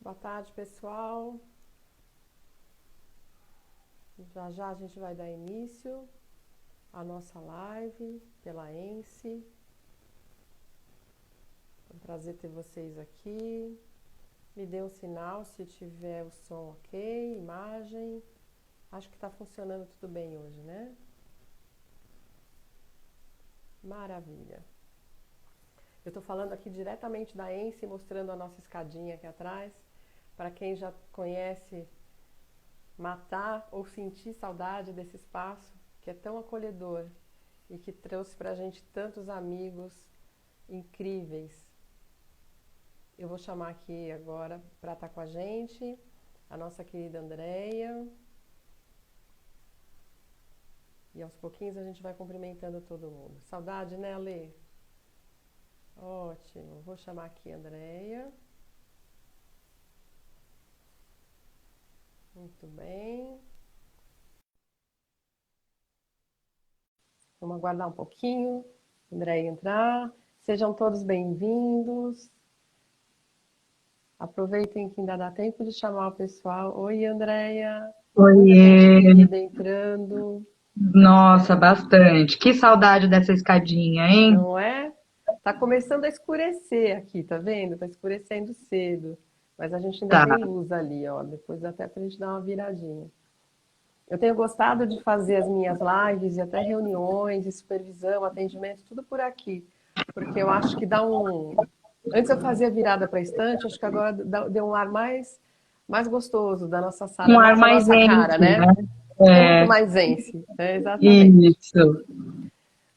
Boa tarde, pessoal. Já já a gente vai dar início à nossa live pela ENSE. É um prazer ter vocês aqui. Me dê um sinal se tiver o som ok, imagem. Acho que está funcionando tudo bem hoje, né? Maravilha. Eu estou falando aqui diretamente da ENSE, mostrando a nossa escadinha aqui atrás. Para quem já conhece, matar ou sentir saudade desse espaço que é tão acolhedor e que trouxe para a gente tantos amigos incríveis. Eu vou chamar aqui agora para estar com a gente a nossa querida Andreia. E aos pouquinhos a gente vai cumprimentando todo mundo. Saudade, né, Alê? Ótimo. Vou chamar aqui a Andreia. Muito bem. Vamos aguardar um pouquinho. Andreia entrar. Sejam todos bem-vindos. Aproveitem que ainda dá tempo de chamar o pessoal. Oi, Andreia. Muita gente Oiê! querida entrando. Nossa, bastante. Que saudade dessa escadinha, hein? Não é? Tá começando a escurecer aqui, tá vendo? Tá escurecendo cedo. Mas a gente ainda Tá. tem luz ali, ó. Depois até pra gente dar uma viradinha. Eu tenho gostado de fazer as minhas lives e até reuniões, e supervisão, atendimento, tudo por aqui. Porque eu acho que dá um. Antes eu fazia virada para estante, acho que agora deu um ar mais gostoso da nossa sala, Um é ar mais a mais nossa cara, zen, né? né? É muito É, mais zen, exatamente. isso.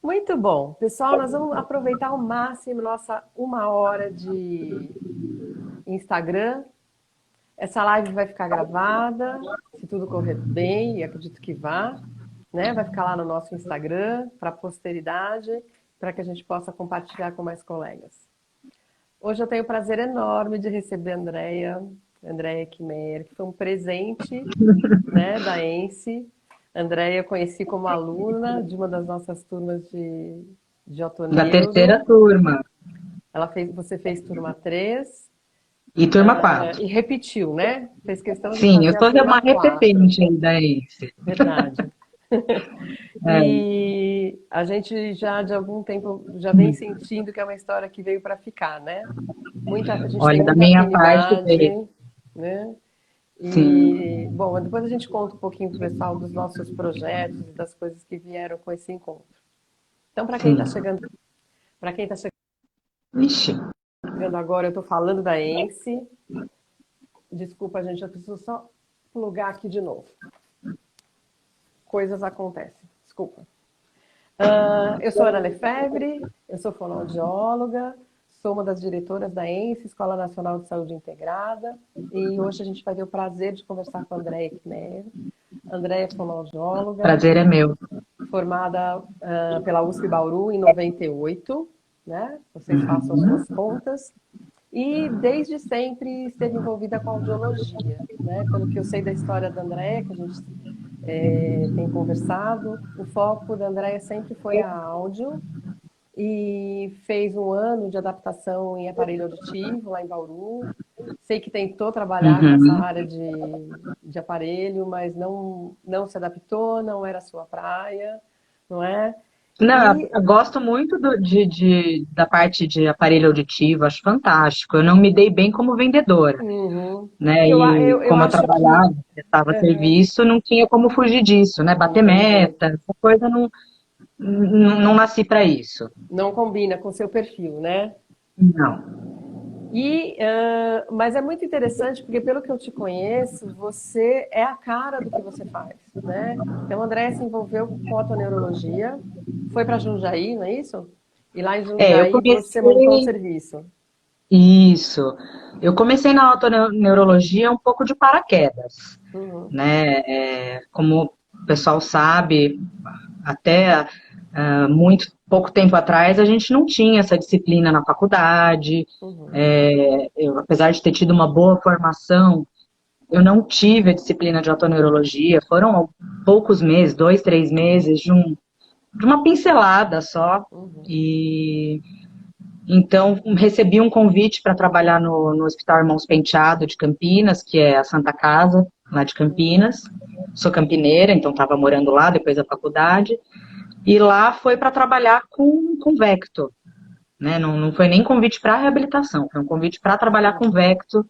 Muito bom. Pessoal, nós vamos aproveitar ao máximo nossa 1 hora de Instagram. Essa live vai ficar gravada, se tudo correr bem, e acredito que vá, né? Vai ficar lá no nosso Instagram para a posteridade, para que a gente possa compartilhar com mais colegas. Hoje eu tenho o prazer enorme de receber a Andreia Kimer, que foi um presente, né, da ENSE. A Andreia eu conheci como aluna de uma das nossas turmas de Da terceira otoneuro. turma. Você fez turma 3 E turma 4. e repetiu, né? Fez questão de Sim, eu fazer a sou turma uma 4. repetente aí da ENSE. Verdade. É. E a gente já de algum tempo já vem sentindo que é uma história que veio para ficar, né? A gente tem Olha, da muita minha parte, afinidade, né? E, sim, bom, depois a gente conta um pouquinho pro pessoal dos nossos projetos e das coisas que vieram com esse encontro. Então, sim. para quem está Vixe. chegando agora, eu estou falando da ENSE. Desculpa, gente, eu preciso só plugar aqui de novo. Coisas acontecem. Desculpa. Eu sou Ana Lefebvre, eu sou fonoaudióloga, sou uma das diretoras da ENSE, Escola Nacional de Saúde Integrada, e hoje a gente vai ter o prazer de conversar com a Andréia Kner. Andréia é fonoaudióloga, Prazer é meu. formada pela USP Bauru em 98, né? Vocês façam suas contas. E desde sempre esteve envolvida com a audiologia, né? Pelo que eu sei da história da Andréia, que a gente tem conversado, o foco da Andréia sempre foi a áudio e fez 1 ano de adaptação em aparelho auditivo lá em Bauru. Sei que tentou trabalhar com essa Uhum. área de aparelho, mas não se adaptou, não era a sua praia, não é? Não, E eu gosto muito da parte de aparelho auditivo, acho fantástico. Eu não me dei bem como vendedora, uhum, né? eu, E eu, eu como eu acho que trabalhava, prestava uhum, serviço, não tinha como fugir disso, né? não Bater tem jeito. meta, essa coisa não nasci para isso. Não combina com seu perfil, né? Não. Mas é muito interessante porque, pelo que eu te conheço, você é a cara do que você faz, né? Então, a Andréia se envolveu com otoneurologia, foi para Jundiaí, não é isso? E lá em Eu Jundiaí você montou um comecei serviço. isso. Eu comecei na autoneurologia um pouco de paraquedas, Uhum, né? Como o pessoal sabe, até muito pouco tempo atrás a gente não tinha essa disciplina na faculdade. uhum, Apesar de ter tido uma boa formação, eu não tive a disciplina de otoneurologia. Foram poucos meses, 2, 3 meses de uma pincelada só. uhum. E Então, recebi um convite para trabalhar no Hospital Irmãos Penteado de Campinas, que é a Santa Casa, lá de Campinas. Sou campineira, então estava morando lá depois da faculdade. E lá foi para trabalhar com Vecto, né? Não foi nem convite para reabilitação, foi um convite para trabalhar com Vecto.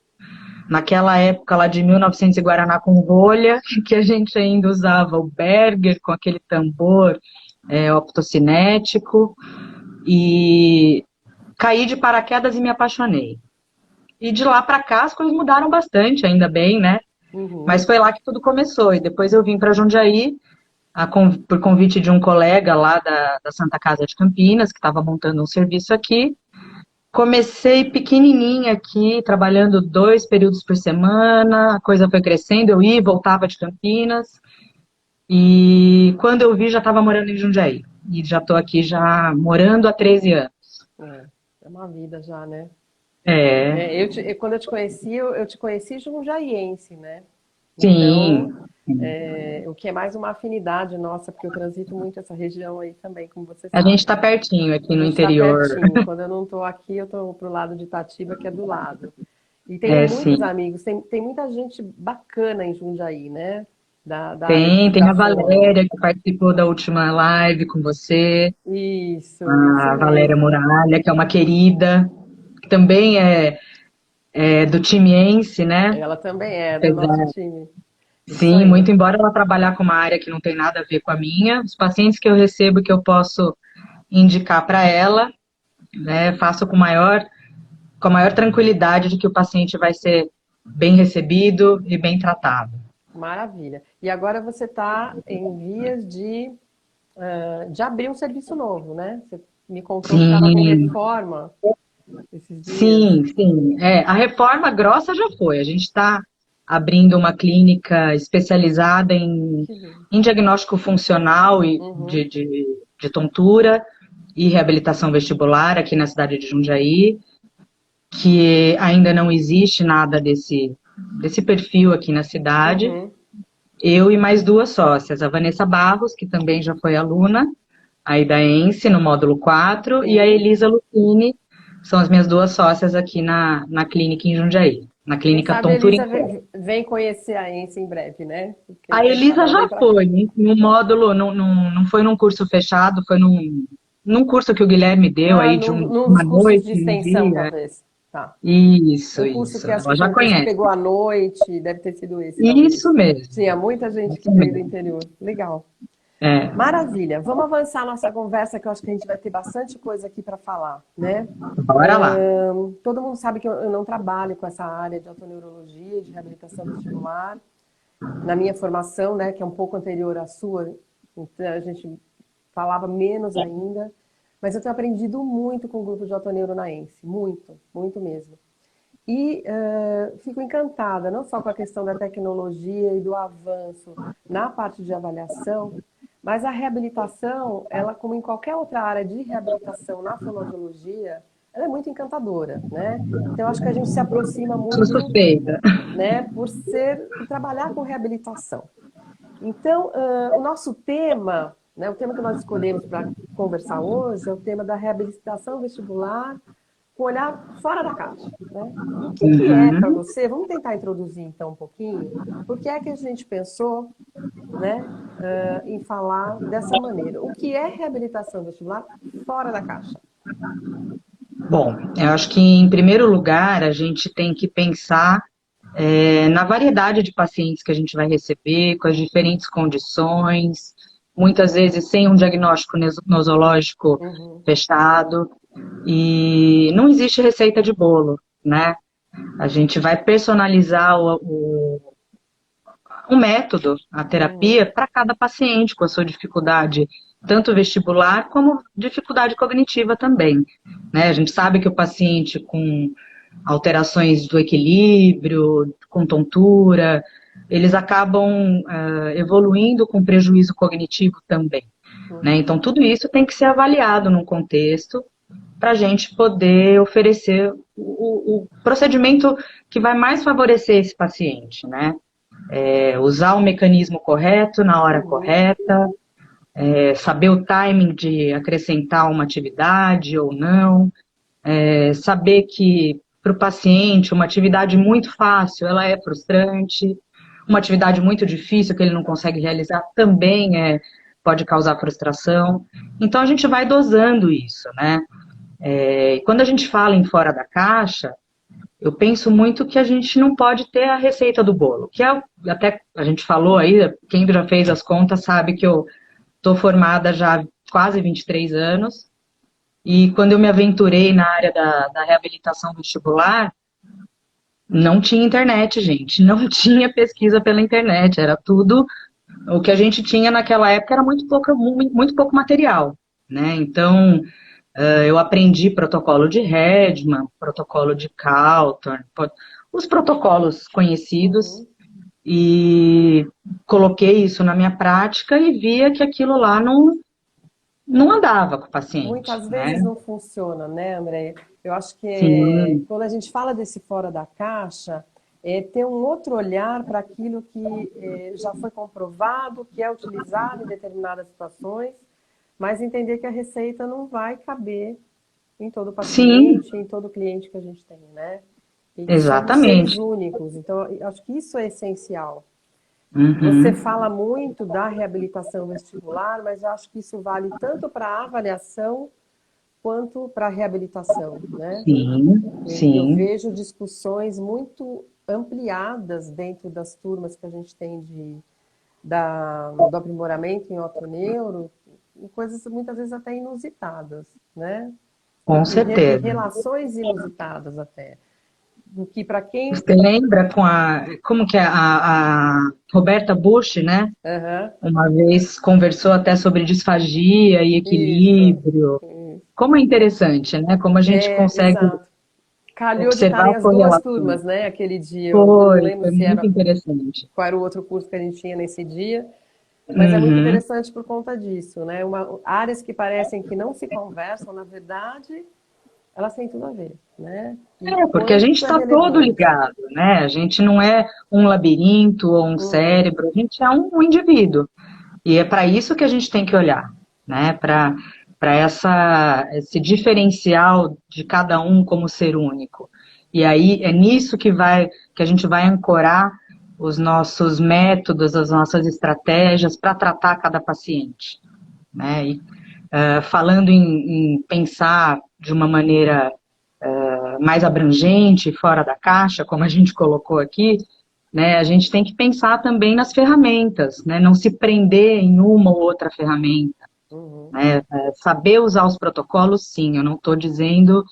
Naquela época lá de 1900 e Guaraná com rolha, que a gente ainda usava o Berger com aquele tambor optocinético. E caí de paraquedas e me apaixonei. E de lá para cá as coisas mudaram bastante, ainda bem, né? Mas foi lá que tudo começou. E depois eu vim para Jundiaí, por convite de um colega lá da Santa Casa de Campinas, que estava montando um serviço aqui. Comecei pequenininha aqui, trabalhando 2 períodos por semana, a coisa foi crescendo, eu ia e voltava de Campinas. E quando eu vi, já estava morando em Jundiaí. E já estou aqui já morando há 13 anos. É uma vida já, né? É. Quando eu te conheci jundiaiense, né? Sim. Então, o que é mais uma afinidade nossa, porque eu transito muito essa região aí também, como você A gente sabe. está pertinho aqui A no gente está interior. pertinho. Quando eu não estou aqui, eu estou pro lado de Itatiba, que é do lado. E tenho É, muitos sim. amigos, tem muita gente bacana em Jundiaí, né? Da área Tem a da fono. Valéria que participou da última live com você, Isso a Valéria mesmo. Muralha, que é uma querida, que também é do time Ense, né? Ela também é do nosso Apesar, time. Isso sim, aí. muito embora ela trabalhar com uma área que não tem nada a ver com a minha, os pacientes que eu recebo que eu posso indicar para ela, né, faço com a maior tranquilidade de que o paciente vai ser bem recebido e bem tratado. Maravilha. E agora você está em vias de abrir um serviço novo, né? Você me contou que estava com Sim, reforma esses dias. sim. A reforma grossa já foi. A gente está abrindo uma clínica especializada Que lindo. em diagnóstico funcional e Uhum. de tontura e reabilitação vestibular aqui na cidade de Jundiaí, que ainda não existe nada desse perfil aqui na cidade. Uhum. Eu e mais 2 sócias, a Vanessa Barros, que também já foi aluna aí da ENSE no módulo 4, e a Sim. Elisa Lucchini, são as minhas 2 sócias aqui na clínica em Jundiaí, na Quem clínica sabe a Tontura Elisa em Corpo. vem conhecer a ENSE em breve, né? Porque A quem sabe Elisa ela vem já para cá. foi, no módulo, não foi num curso fechado, foi num curso que o Guilherme deu Ah, aí de num dos uma cursos de noite, um extensão, dia. talvez. Tá. Isso, Um curso que isso. acho que Ela foi já um curso que conhece. pegou à noite, deve ter sido esse, Isso talvez. mesmo, Tinha muita gente que isso veio do mesmo. interior. Legal. É, Maravilha. Vamos avançar nossa conversa, que eu acho que a gente vai ter bastante coisa aqui para falar, né? bora lá. Todo mundo sabe que eu não trabalho com essa área de autoneurologia, de reabilitação vestibular. Na minha formação, né, que é um pouco anterior à sua, então a gente falava menos ainda. Mas eu tenho aprendido muito com o grupo de autoneuronaense, muito, muito mesmo. E fico encantada, não só com a questão da tecnologia e do avanço na parte de avaliação, mas a reabilitação, ela, como em qualquer outra área de reabilitação na fonoaudiologia, ela é muito encantadora, né? Então, acho que a gente se aproxima Sou muito, suspeita. né, por trabalhar com reabilitação. Então, o nosso tema, né, o tema que nós escolhemos para conversar hoje é o tema da reabilitação vestibular com olhar fora da caixa, né? E o que que é para Uhum. você? Vamos tentar introduzir então um pouquinho. Por que é que a gente pensou, né, em falar dessa maneira? O que é reabilitação vestibular fora da caixa? Bom, eu acho que em primeiro lugar a gente tem que pensar na variedade de pacientes que a gente vai receber, com as diferentes condições, muitas vezes sem um diagnóstico nosológico Uhum, fechado, e não existe receita de bolo, né? A gente vai personalizar o método, a uhum, terapia, para cada paciente com a sua dificuldade, tanto vestibular como dificuldade cognitiva também. Né? A gente sabe que o paciente com alterações do equilíbrio, com tontura, eles acabam evoluindo com prejuízo cognitivo também. Né? uhum. Então, tudo isso tem que ser avaliado num contexto para a gente poder oferecer o procedimento que vai mais favorecer esse paciente, né? Usar o mecanismo correto na hora Uhum. correta, saber o timing de acrescentar uma atividade ou não, saber que para o paciente uma atividade muito fácil, ela é frustrante, uma atividade muito difícil que ele não consegue realizar também pode causar frustração. Então a gente vai dosando isso, né? E quando a gente fala em fora da caixa, eu penso muito que a gente não pode ter a receita do bolo, que é, até a gente falou aí, quem já fez as contas sabe que eu estou formada já há quase 23 anos, e quando eu me aventurei na área da reabilitação vestibular, não tinha internet, gente, não tinha pesquisa pela internet, era tudo, o que a gente tinha naquela época era muito pouco material, né? Então, eu aprendi protocolo de Hedman, protocolo de Cawthorn, os protocolos conhecidos, Uhum. e coloquei isso na minha prática e via que aquilo lá não andava com o paciente, Muitas né? vezes não funciona, né, Andréia? Eu acho que Sim, quando a gente fala desse fora da caixa, é ter um outro olhar para aquilo que já foi comprovado, que é utilizado em determinadas situações, mas entender que a receita não vai caber em todo sim, paciente, em todo cliente que a gente tem, né? E que somos seres exatamente. únicos. Então, eu acho que isso é essencial. Você Uhum. fala muito da reabilitação vestibular, mas eu acho que isso vale tanto para a avaliação quanto para a reabilitação, né? Sim, Eu sim, vejo discussões muito ampliadas dentro das turmas que a gente tem do aprimoramento em otoneuro, em coisas muitas vezes até inusitadas, né? com E certeza. relações inusitadas até. Do que para quem. Você lembra como que é a Roberta Bush, né? Aham, Uma vez conversou até sobre disfagia e isso, equilíbrio. isso. Como é interessante, né? Como a gente É, consegue exato. Calhou de observar estarem a as duas correlação. turmas, né? Aquele dia. Eu não Foi, lembro foi se muito era interessante. qual era o outro curso que a gente tinha nesse dia, mas é muito Uhum. interessante por conta disso, né? Áreas que parecem que não se conversam, na verdade, elas têm tudo a ver, né? E Porque a gente quanto é está todo relevante. ligado, né? A gente não é um labirinto ou um Uhum, cérebro, a gente é um indivíduo. E é para isso que a gente tem que olhar, né? Para esse diferencial de cada um como ser único. E aí é nisso que a gente vai ancorar os nossos métodos, as nossas estratégias para tratar cada paciente, né? E, falando em pensar de uma maneira mais abrangente, fora da caixa, como a gente colocou aqui, né, a gente tem que pensar também nas ferramentas, né, não se prender em uma ou outra ferramenta, uhum. né, saber usar os protocolos, sim, eu não estou dizendo,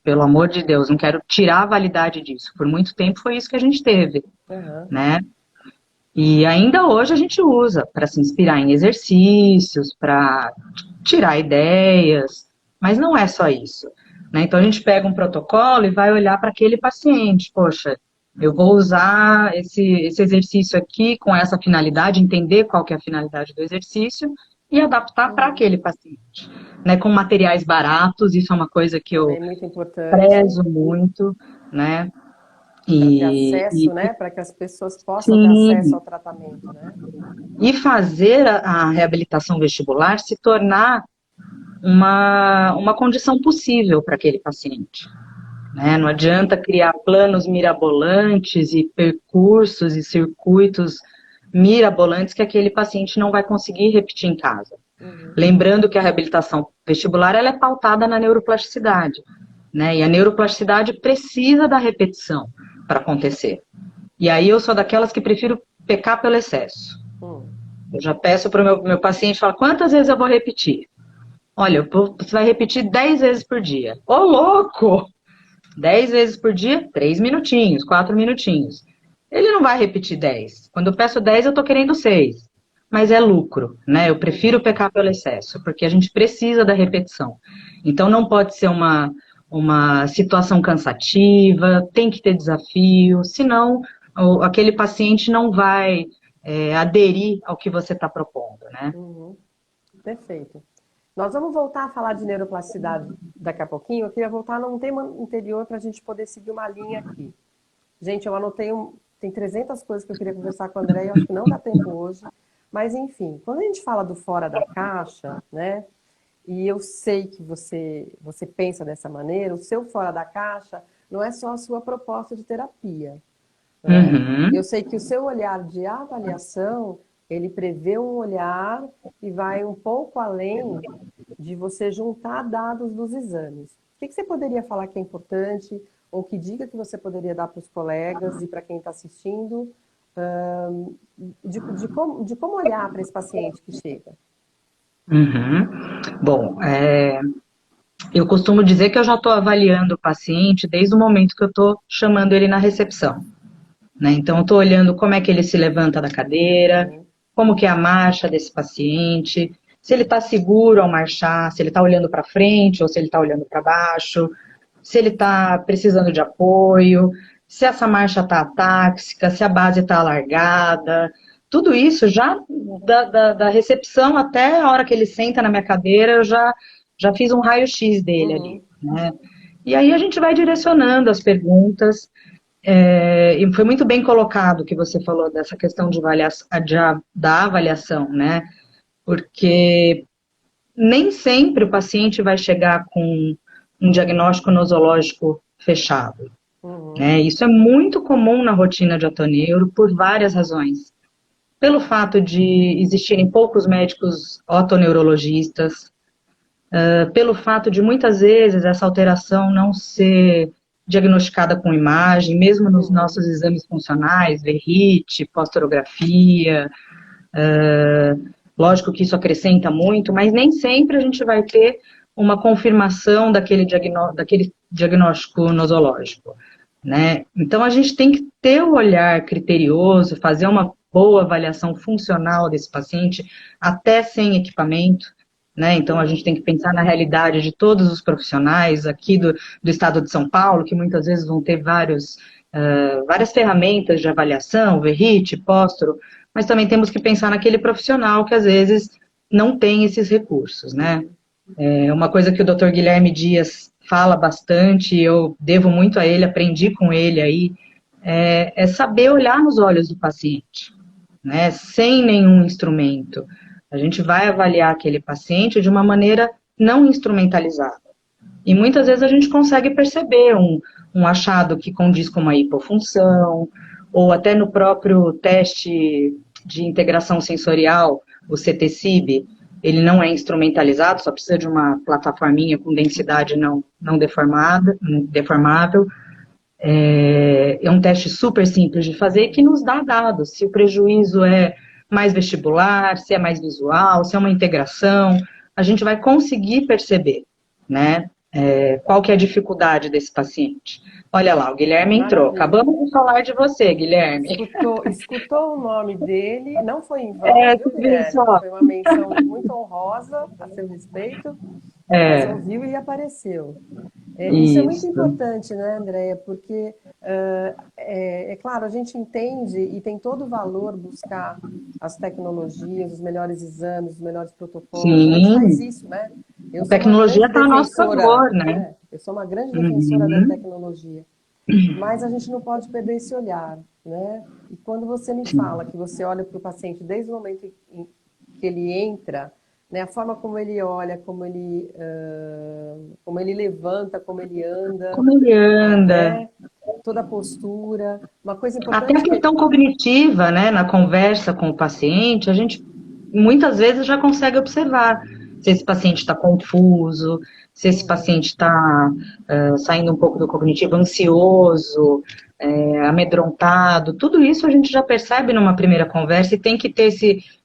pelo amor de Deus, não quero tirar a validade disso, por muito tempo foi isso que a gente teve, Aham. né, e ainda hoje a gente usa para se inspirar em exercícios, para tirar ideias, mas não é só isso. Né? Então a gente pega um protocolo e vai olhar para aquele paciente. Poxa, eu vou usar esse exercício aqui com essa finalidade, entender qual que é a finalidade do exercício e adaptar para Uhum. aquele paciente. Né? Com materiais baratos, isso é uma coisa que eu Também muito importante prezo muito, né? para ter E acesso, né? Para que as pessoas possam ter acesso sim, ao tratamento, né? e fazer a reabilitação vestibular se tornar uma condição possível para aquele paciente. Né? Não adianta criar planos mirabolantes e percursos e circuitos mirabolantes que aquele paciente não vai conseguir repetir em casa. Uhum. Lembrando que a reabilitação vestibular ela é pautada na neuroplasticidade, né? E a neuroplasticidade precisa da repetição para acontecer. E aí eu sou daquelas que prefiro pecar pelo excesso. Hum. Eu já peço para o meu paciente, falo, quantas vezes eu vou repetir? Olha, você vai repetir 10 vezes por dia. Ô, louco! 10 vezes por dia, 3 minutinhos, 4 minutinhos. Ele não vai repetir 10. Quando eu peço 10, eu estou querendo 6. Mas é lucro, né? Eu prefiro Uhum. pecar pelo excesso, porque a gente precisa da repetição. Então não pode ser uma situação cansativa, tem que ter desafio, senão aquele paciente não vai aderir ao que você está propondo, né? Uhum. Perfeito. Nós vamos voltar a falar de neuroplasticidade daqui a pouquinho. Eu queria voltar num tema anterior para a gente poder seguir uma linha aqui. Gente, eu anotei tem 300 coisas que eu queria conversar com o André e eu acho que não dá tempo hoje. Mas, enfim, quando a gente fala do fora da caixa, né? e eu sei que você pensa dessa maneira, o seu fora da caixa não é só a sua proposta de terapia, né? Eu Uhum. sei que o seu olhar de avaliação, ele prevê um olhar e vai um pouco além de você juntar dados dos exames. O que você poderia falar que é importante, ou que dica que você poderia dar para os colegas e para quem está assistindo, de como olhar para esse paciente que chega? Uhum. Bom, eu costumo dizer que eu já estou avaliando o paciente desde o momento que eu estou chamando ele na recepção, né? Então, eu estou olhando como é que ele se levanta da cadeira, Uhum, como que é a marcha desse paciente, se ele está seguro ao marchar, se ele está olhando para frente ou se ele está olhando para baixo, se ele está precisando de apoio, se essa marcha está atáxica, se a base está alargada, tudo isso já da recepção até a hora que ele senta na minha cadeira, eu já fiz um raio-x dele ali, uhum, né? E aí a gente vai direcionando as perguntas, e foi muito bem colocado que você falou dessa questão da avaliação, né? Porque nem sempre o paciente vai chegar com um diagnóstico nosológico fechado, uhum, né? Isso é muito comum na rotina de otoneuro por várias razões. Pelo fato de existirem poucos médicos otoneurologistas, pelo fato de muitas vezes essa alteração não ser diagnosticada com imagem, mesmo nos uhum. nossos exames funcionais, verrite, pós-torografia. Lógico que isso acrescenta muito, mas nem sempre a gente vai ter uma confirmação daquele diagnóstico nosológico, né? Então a gente tem que ter o olhar criterioso, fazer uma boa avaliação funcional desse paciente, até sem equipamento, né? Então a gente Uhum. tem que pensar na realidade de todos os profissionais aqui do estado de São Paulo, que muitas vezes vão ter várias ferramentas de avaliação, verrite, pósturo, mas também temos que pensar naquele profissional que às vezes não tem esses recursos, né? É uma coisa que o Dr. Guilherme Dias fala bastante, eu devo muito a ele, aprendi com ele aí, é saber olhar nos olhos do paciente, né? Sem nenhum instrumento. A gente vai avaliar aquele paciente de uma maneira não instrumentalizada. E muitas vezes a gente consegue perceber um achado que condiz com uma hipofunção, ou até no próprio teste de integração sensorial, o CT-SIB, ele não é instrumentalizado, só precisa de uma plataforminha com densidade não deformável. É um teste super simples de fazer que nos dá dados, se o prejuízo é mais vestibular, se é mais visual, se é uma integração, a gente vai conseguir perceber, né? Qual que é a dificuldade desse paciente. Olha lá, o Guilherme entrou. Maravilha. Acabamos de falar de você, Guilherme. Escutou o nome dele, não foi em vão, viu, Você viu Guilherme? só? Foi uma menção muito honrosa a seu respeito, mas É, ouviu e apareceu. Isso é muito isso. importante, né, Andréia? Porque, é claro, a gente entende e tem todo o valor buscar as tecnologias, os melhores exames, os melhores protocolos. A gente faz Sim, isso, né? Eu a sou uma tecnologia grande está a nosso defensora, favor, né? eu sou uma grande defensora da Uhum, tecnologia. Mas a gente não pode perder esse olhar, né? E quando você me fala sim. que você olha para o paciente desde o momento que ele entra, né, a forma como ele olha, como ele levanta, como ele anda, Como ele anda? né? Toda a postura. Uma coisa Até a importante que questão cognitiva, né, na conversa com o paciente, a gente muitas vezes já consegue observar se esse paciente está confuso, se esse Uhum. paciente está saindo um pouco do cognitivo, ansioso, amedrontado, tudo isso a gente já percebe numa primeira conversa e tem que ter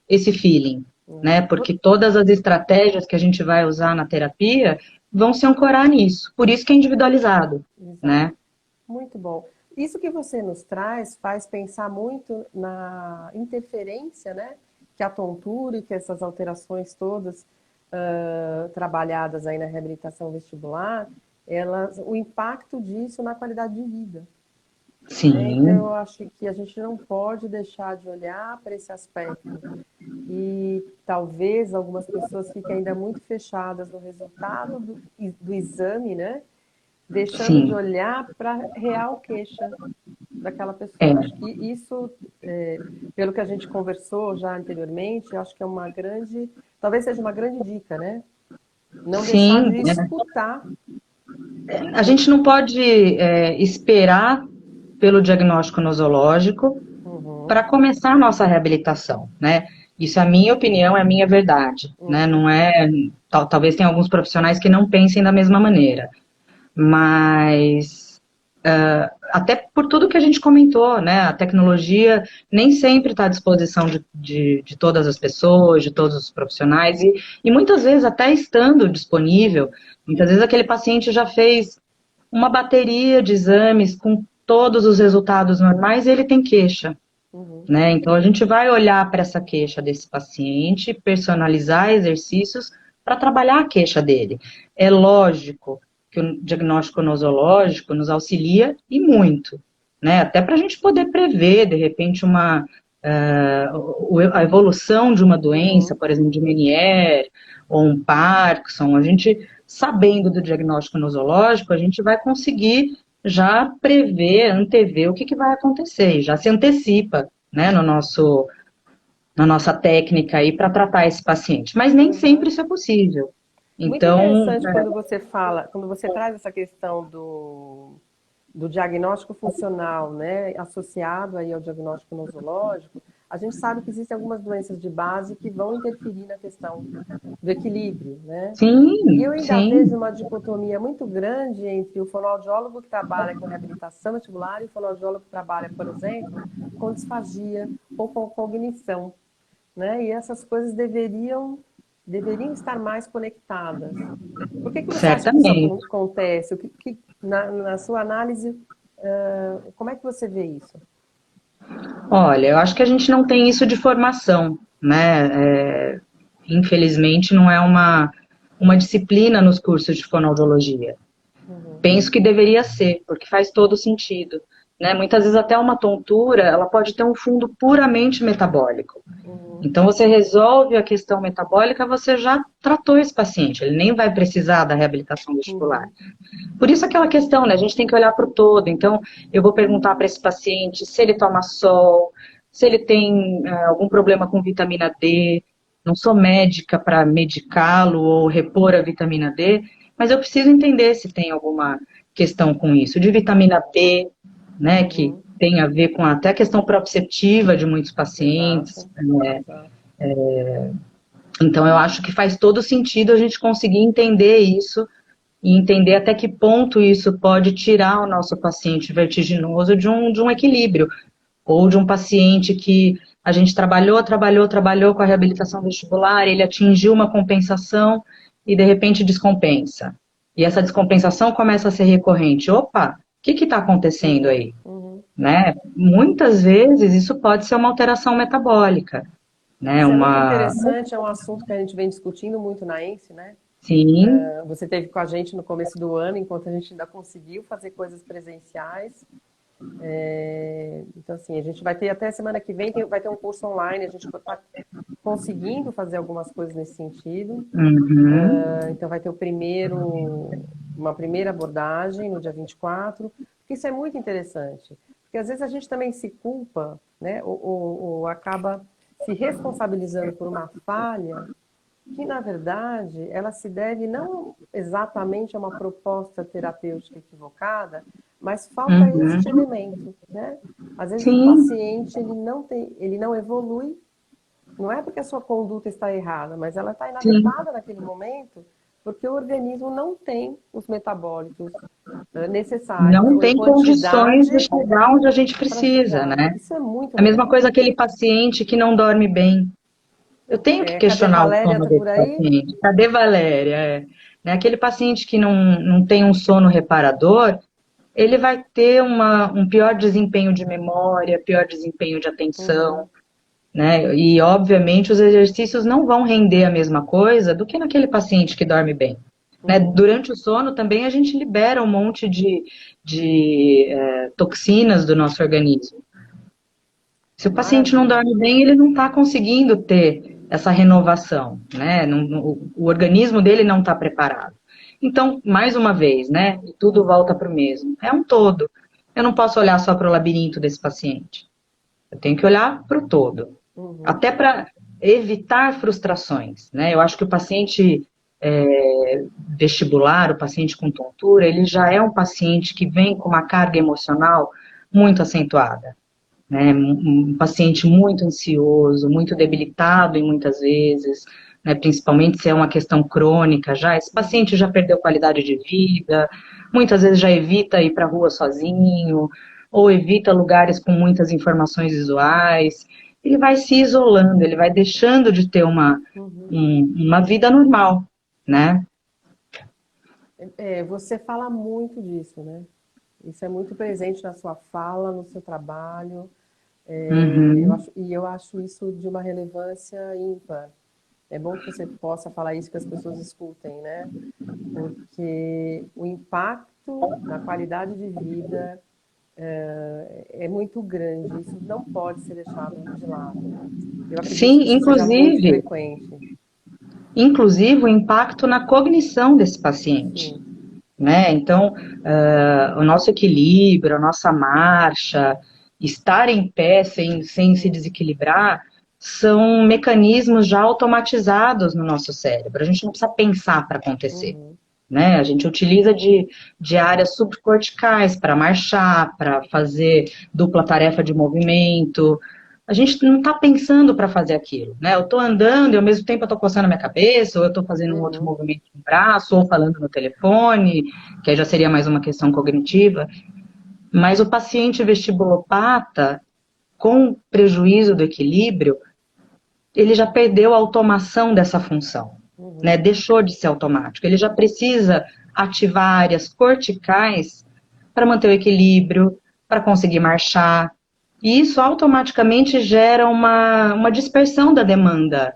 esse feeling, né? Porque todas as estratégias que a gente vai usar na terapia vão se ancorar nisso. Por isso que é individualizado, Exato. né? Muito bom. Isso que você nos traz faz pensar muito na interferência, né? Que a tontura e que essas alterações todas trabalhadas aí na reabilitação vestibular, o impacto disso na qualidade de vida. Né? Então, Sim, eu acho que a gente não pode deixar de olhar para esse aspecto. E talvez algumas pessoas fiquem ainda muito fechadas no resultado do exame, né? Deixando de sim. olhar para a real queixa daquela É, pessoa. Acho que isso, pelo que a gente conversou já anteriormente, acho que é uma grande, talvez seja uma grande dica, né? Não deixar Sim, de escutar. a gente não pode esperar pelo diagnóstico nosológico Uhum, para começar a nossa reabilitação, né? Isso é a minha opinião, é a minha verdade, né? uhum, Não é, talvez tenha alguns profissionais que não pensem da mesma maneira, mas até por tudo que a gente comentou, né? A tecnologia nem sempre está à disposição de todas as pessoas, de todos os profissionais, e muitas vezes até estando disponível, muitas vezes aquele paciente já fez uma bateria de exames com todos os resultados normais e ele tem queixa, uhum. né? Então a gente vai olhar para essa queixa desse paciente, personalizar exercícios para trabalhar a queixa dele. É lógico que o diagnóstico nosológico nos auxilia e muito, né? Até para a gente poder prever, de repente, a evolução de uma doença, Uhum. por exemplo, de Meniere ou um Parkinson. A gente, sabendo do diagnóstico nosológico, a gente vai conseguir já prever, antever o que vai acontecer, já se antecipa, né, na nossa técnica aí para tratar esse paciente. Mas nem sempre Uhum. isso é possível. Muito Então, interessante quando você fala, quando você traz essa questão do diagnóstico funcional, né, associado aí ao diagnóstico nosológico, a gente sabe que existem algumas doenças de base que vão interferir na questão do equilíbrio, né? E sim, eu ainda vejo sim, uma dicotomia muito grande entre o fonoaudiólogo que trabalha com reabilitação vestibular e o fonoaudiólogo que trabalha, por exemplo, com disfagia ou com cognição, né? E essas coisas deveriam estar mais conectadas. Por que você acha que isso certamente. acontece? Na sua análise, como é que você vê isso? Olha, eu acho que a gente não tem isso de formação, né? Infelizmente, não é uma disciplina nos cursos de fonoaudiologia. Uhum, Penso que deveria ser, porque faz todo sentido, né? Muitas vezes até uma tontura, ela pode ter um fundo puramente metabólico. uhum, Então, você resolve a questão metabólica, você já tratou esse paciente, ele nem vai precisar da reabilitação vestibular. uhum, Por isso aquela questão, né? A gente tem que olhar para o todo. Então, eu vou perguntar para esse paciente se ele toma sol, se ele tem algum problema com vitamina D. Não sou médica para medicá-lo ou repor a vitamina D, mas eu preciso entender se tem alguma questão com isso. De vitamina D, né? Que uhum. tem a ver com até a questão proprioceptiva de muitos pacientes, Exato, né? exato. Então, eu acho que faz todo sentido a gente conseguir entender isso e entender até que ponto isso pode tirar o nosso paciente vertiginoso de um equilíbrio, ou de um paciente que a gente trabalhou com a reabilitação vestibular, ele atingiu uma compensação e de repente descompensa. E essa descompensação começa a ser recorrente. Opa, o que está acontecendo Uhum, aí? uhum. Né? Muitas vezes isso pode ser uma alteração metabólica, né? Isso é muito interessante, é um assunto que a gente vem discutindo muito na ENSE, né? Sim, Você esteve com a gente no começo do ano, enquanto a gente ainda conseguiu fazer coisas presenciais. Então, assim, a gente vai ter até semana que vem, vai ter um curso online, a gente está conseguindo fazer algumas coisas nesse sentido. uhum, Então, vai ter uma primeira abordagem no dia 24, porque isso é muito interessante. Porque às vezes a gente também se culpa, né, ou acaba se responsabilizando por uma falha que, na verdade, ela se deve não exatamente a uma proposta terapêutica equivocada, mas falta este uhum, elemento, né? Às vezes o sim, paciente ele não evolui, não é porque a sua conduta está errada, mas ela está sim. inadequada naquele momento, porque o organismo não tem os metabólitos necessários Não ou em tem condições de quantidade chegar onde a gente para precisa, chegar. né? Isso é muito A mesma legal. coisa aquele paciente que não dorme bem. Eu tenho que Cadê questionar o Valéria? sono Tá por desse aí? paciente. Cadê Valéria? Né? Aquele paciente que não tem um sono reparador, ele vai ter um pior desempenho de memória, pior desempenho de atenção, Uhum, né? E, obviamente, os exercícios não vão render a mesma coisa do que naquele paciente que dorme bem. Né? uhum. Durante o sono também a gente libera um monte de toxinas do nosso organismo. Se o paciente não Maravilha. dorme bem, ele não está conseguindo ter essa renovação, né? O organismo dele não está preparado. Então, mais uma vez, né? Tudo volta para o mesmo. É um todo. Eu não posso olhar só para o labirinto desse paciente. Eu tenho que olhar para o todo. Uhum. Até para evitar frustrações, né? Eu acho que o paciente vestibular, o paciente com tontura, ele já é um paciente que vem com uma carga emocional muito acentuada, né? Um paciente muito ansioso, muito debilitado em muitas vezes, né? Principalmente se é uma questão crônica já, esse paciente já perdeu qualidade de vida, muitas vezes já evita ir para a rua sozinho, ou evita lugares com muitas informações visuais, ele vai se isolando, ele vai deixando de ter uma vida normal, né? Você fala muito disso, né? Isso é muito presente na sua fala, no seu trabalho. Uhum. Eu acho isso de uma relevância ímpar. É bom que você possa falar isso, que as pessoas escutem, né? Porque o impacto na qualidade de vida é muito grande. Isso não pode ser deixado de lado. Eu acredito que Sim, isso seja muito frequente. inclusive o impacto na cognição desse paciente, Sim. né? Então, o nosso equilíbrio, a nossa marcha, estar em pé sem se desequilibrar, são mecanismos já automatizados no nosso cérebro. A gente não precisa pensar para acontecer. Uhum. Né? A gente utiliza de áreas subcorticais para marchar, para fazer dupla tarefa de movimento. A gente não está pensando para fazer aquilo, né? Eu estou andando e ao mesmo tempo eu estou coçando a minha cabeça, ou eu estou fazendo um outro Uhum. movimento no braço, ou falando no telefone, que aí já seria mais uma questão cognitiva. Mas o paciente vestibulopata, com prejuízo do equilíbrio, ele já perdeu a automação dessa função, né? Uhum. Deixou de ser automático. Ele já precisa ativar áreas corticais para manter o equilíbrio, para conseguir marchar. E isso automaticamente gera uma dispersão da demanda,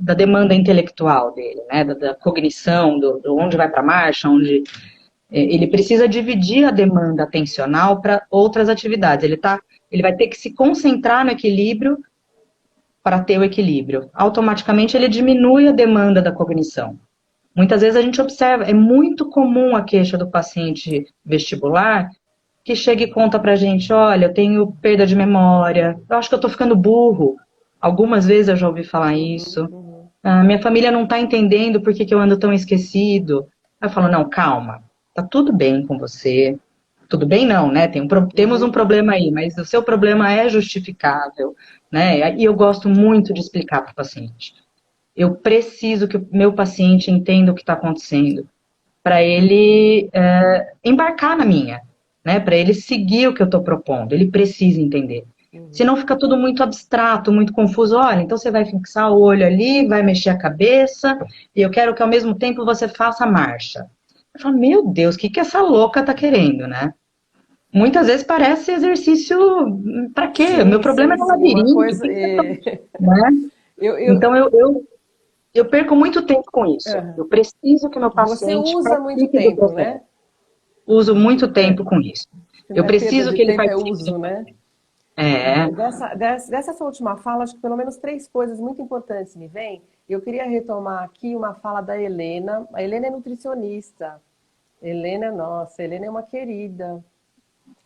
da demanda intelectual dele, né? Da cognição, do onde vai para a marcha, onde ele precisa dividir a demanda atencional para outras atividades. Ele vai ter que se concentrar no equilíbrio para ter o equilíbrio. Automaticamente ele diminui a demanda da cognição. Muitas vezes a gente observa, é muito comum a queixa do paciente vestibular que chega e conta pra gente, olha, eu tenho perda de memória, eu acho que eu tô ficando burro. Algumas vezes eu já ouvi falar Uhum. isso. Uhum. Minha família não tá entendendo por que eu ando tão esquecido. Eu falo, não, calma, tá tudo bem com você. Tudo bem não, né? Temos um Uhum. problema aí, mas o seu problema é justificável, né? E eu gosto muito de explicar para o paciente. Eu preciso que o meu paciente entenda o que está acontecendo, para ele embarcar na minha, né? Para ele seguir o que eu estou propondo. Ele precisa entender. Uhum. Senão fica tudo muito abstrato, muito confuso. Olha, então você vai fixar o olho ali, vai mexer a cabeça, e eu quero que ao mesmo tempo você faça a marcha. Eu falo, meu Deus, o que essa louca tá querendo, né? Muitas vezes parece exercício para quê? O meu Sim, problema é sim, no sim. Uma labirinto, coisa. né? Eu, eu, Então eu perco muito tempo com isso. aham. Eu preciso que meu Você paciente usa muito participe do tempo, processo. né? Uso muito É. tempo com isso. Acho que não Eu é perda preciso de que ele tempo, é participe. uso, né? É, Dessa sua última fala, acho que pelo menos três coisas muito importantes me vêm. Eu queria retomar aqui uma fala da Helena. A Helena é nutricionista. Helena, nossa, Helena é uma querida,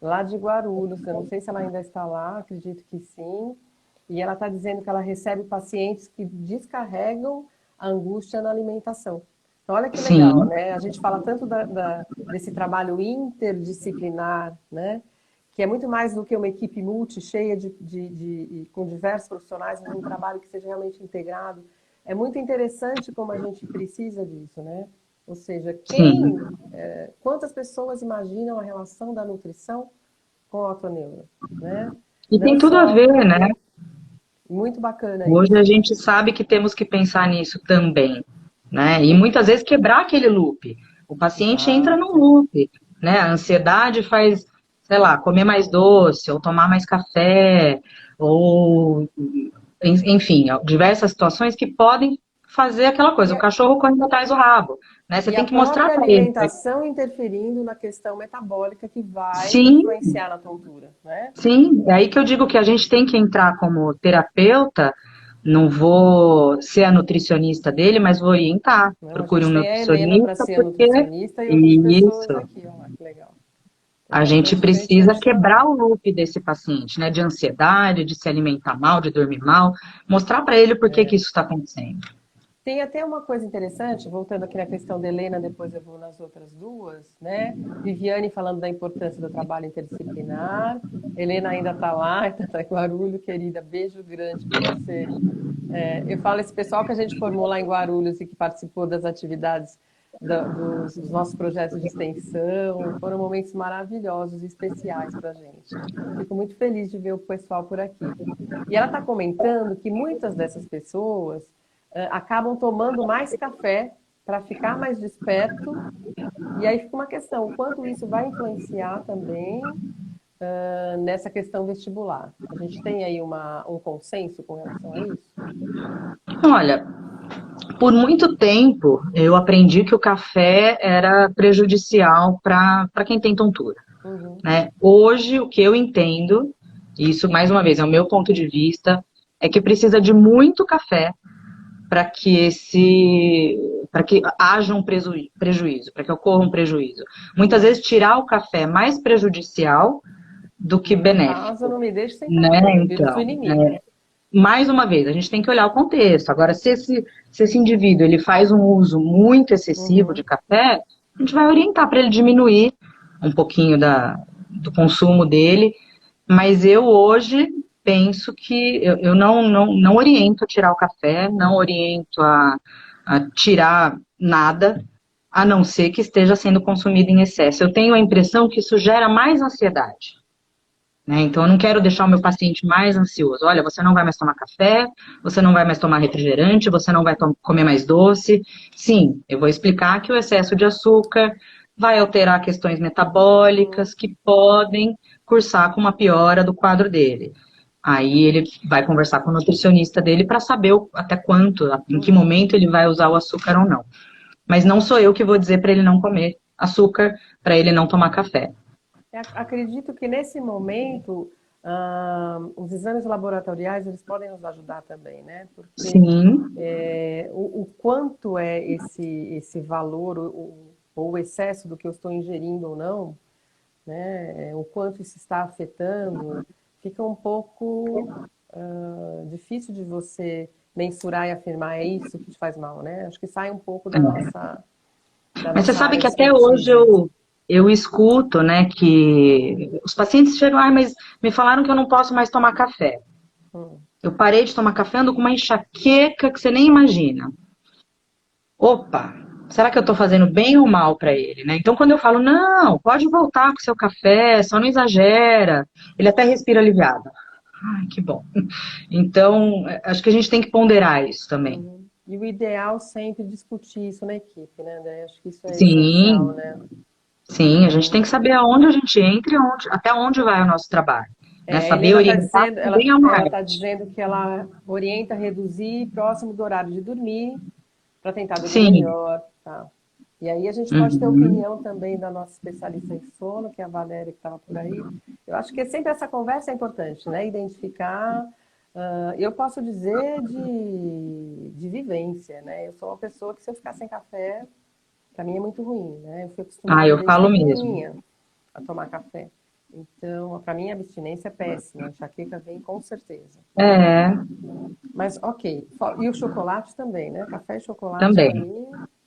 lá de Guarulhos. Eu não sei se ela ainda está lá, acredito que sim. E ela está dizendo que ela recebe pacientes que descarregam a angústia na alimentação. Então, olha que legal, sim, né? A gente fala tanto desse trabalho interdisciplinar, né? Que é muito mais do que uma equipe multi cheia com diversos profissionais, mas um trabalho que seja realmente integrado. É muito interessante como a gente precisa disso, né? Ou seja, sim. quantas pessoas imaginam a relação da nutrição com a autoneura, né? E tem Não tudo a só ver, né? muito bacana Hoje a isso. gente sabe que temos que pensar nisso também, né? E muitas vezes quebrar aquele loop. O paciente entra num Exato. loop, né? A ansiedade faz, sei lá, comer mais doce, ou tomar mais café, ou enfim, diversas situações que podem fazer aquela E coisa. O a, cachorro correndo atrás do rabo, né? Você e a tem que mostrar própria para ele. alimentação interferindo na questão metabólica que vai Sim, influenciar na tontura, né? sim, é aí que eu digo que a gente tem que entrar como terapeuta, não vou ser a nutricionista dele, mas vou orientar. Não, a Procure um gente tem a Helena para nutricionista, ser a porque nutricionista e outras pessoas isso, aqui, ó, que legal. É a gente importante a gente precisa deixar. quebrar o loop desse paciente, né? De ansiedade, de se alimentar mal, de dormir mal, mostrar para ele por que que isso está acontecendo. Tem até uma coisa interessante, voltando aqui na questão da Helena, depois eu vou nas outras duas, né? Viviane falando da importância do trabalho interdisciplinar. Helena ainda está lá, está em Guarulhos, querida. Beijo grande para você. Eu falo esse pessoal que a gente formou lá em Guarulhos e que participou das atividades dos nossos projetos de extensão, foram momentos maravilhosos e especiais para a gente. Fico muito feliz de ver o pessoal por aqui. E ela está comentando que muitas dessas pessoas acabam tomando mais café para ficar mais desperto, e aí fica uma questão, o quanto isso vai influenciar também nessa questão vestibular. A gente tem aí um consenso com relação a isso? Olha, por muito tempo eu aprendi que o café era prejudicial para quem tem tontura, Uhum. né? Hoje, o que eu entendo, e isso mais uma vez é o meu ponto de vista, é que precisa de muito café para que haja um prejuízo, para que ocorra um prejuízo. Muitas vezes tirar o café é mais prejudicial do que No meu caso, benéfico, não me deixe sem né? café, eu viro sua Então, inimiga. mais uma vez, a gente tem que olhar o contexto. Agora, se esse indivíduo ele faz um uso muito excessivo de Uhum. café, a gente vai orientar para ele diminuir um pouquinho do consumo dele. Mas eu hoje penso que eu não oriento a tirar o café, não oriento a tirar nada, a não ser que esteja sendo consumido em excesso. Eu tenho a impressão que isso gera mais ansiedade. Né? Então, eu não quero deixar o meu paciente mais ansioso. Olha, você não vai mais tomar café, você não vai mais tomar refrigerante, você não vai comer mais doce. Sim, eu vou explicar que o excesso de açúcar vai alterar questões metabólicas que podem cursar com uma piora do quadro dele. Aí ele vai conversar com o nutricionista dele para saber até quanto, em que momento ele vai usar o açúcar ou não. Mas não sou eu que vou dizer para ele não comer açúcar, para ele não tomar café. Acredito que nesse momento os exames laboratoriais eles podem nos ajudar também, né? Porque Sim. o quanto é esse valor ou o excesso do que eu estou ingerindo ou não, né? O quanto isso está afetando, fica um pouco difícil de você mensurar e afirmar é isso que te faz mal, né? Acho que sai um pouco da Mas você nossa sabe área que de até hoje expertise. eu escuto, né, que os pacientes chegam, mas me falaram que eu não posso mais tomar café. Hum. Eu parei de tomar café, ando com uma enxaqueca que você nem imagina. Opa, será que eu tô fazendo bem ou mal para ele, né? Então quando eu falo, não, pode voltar com o seu café, só não exagera, ele até respira aliviado. Ai, que bom. Então, acho que a gente tem que ponderar isso também. Uhum. E o ideal sempre discutir isso na equipe, né, André? Acho que isso é essencial, Sim, né? sim, a gente tem que saber aonde a gente entra e até onde vai o nosso trabalho. Né? A Saber Helena está orientar dizendo, também é uma ela tá arte. dizendo que ela orienta a reduzir próximo do horário de dormir para tentar dormir Sim. melhor, tá? E aí a gente pode ter Uhum. opinião também da nossa especialista em sono, que é a Valéria, que estava por aí. Eu acho que sempre essa conversa é importante, né? Identificar. Eu posso dizer de vivência, né? Eu sou uma pessoa que se eu ficar sem café, para mim é muito ruim, né? Eu fui Ah, acostumada eu desde falo mesmo. pequenininha a tomar café. Então, para mim a abstinência é péssima, a enxaqueca vem com certeza. É, Mas ok. E o chocolate também, né? Café e chocolate para também. mim,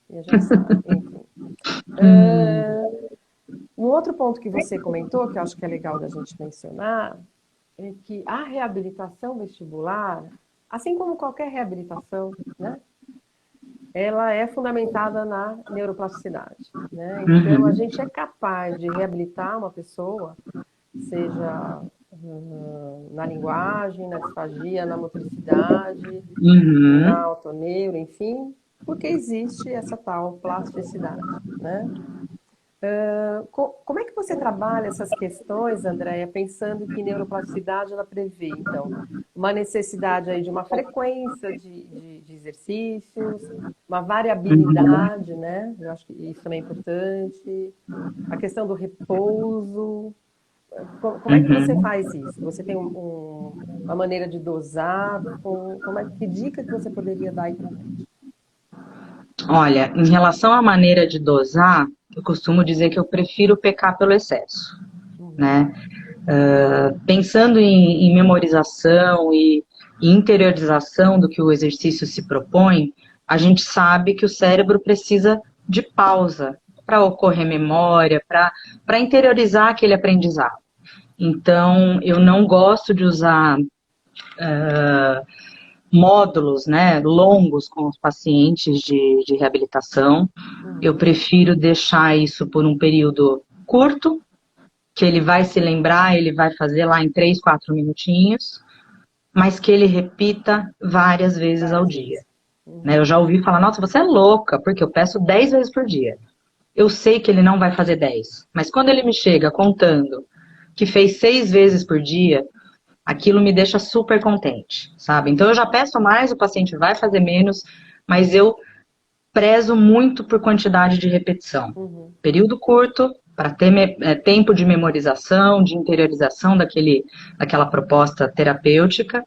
e a gente sabe, enfim. Hum, Um outro ponto que você comentou, que eu acho que é legal da gente mencionar, é que a reabilitação vestibular, assim como qualquer reabilitação, né, ela é fundamentada na neuroplasticidade, né? Então, a uhum, gente é capaz de reabilitar uma pessoa, seja na linguagem, na disfagia, na motricidade, na uhum. autoneuro, enfim, porque existe essa tal plasticidade, né? Como é que você trabalha essas questões, Andréia, pensando que neuroplasticidade ela prevê, então, uma necessidade aí de uma frequência de exercícios, uma variabilidade, né? Eu acho que isso também é importante. A questão do repouso. Como é que você Uhum. faz isso? Você tem uma maneira de dosar? Que dica que você poderia dar aí para frente? Olha, em relação à maneira de dosar, eu costumo dizer que eu prefiro pecar pelo excesso, Uhum, né? Pensando em memorização e interiorização do que o exercício se propõe, a gente sabe que o cérebro precisa de pausa para ocorrer memória, para interiorizar aquele aprendizado. Então, eu não gosto de usar módulos, né, longos com os pacientes de reabilitação. Eu prefiro deixar isso por um período curto, que ele vai se lembrar, ele vai fazer lá em 3, 4 minutinhos, mas que ele repita várias vezes ao dia. Né? Eu já ouvi falar, nossa, você é louca, porque eu peço 10 vezes por dia. Eu sei que ele não vai fazer 10, mas quando ele me chega contando que fez 6 vezes por dia, aquilo me deixa super contente, sabe? Então eu já peço mais, o paciente vai fazer menos, mas eu prezo muito por quantidade de repetição. Período curto, para ter tempo de memorização, de interiorização daquela proposta terapêutica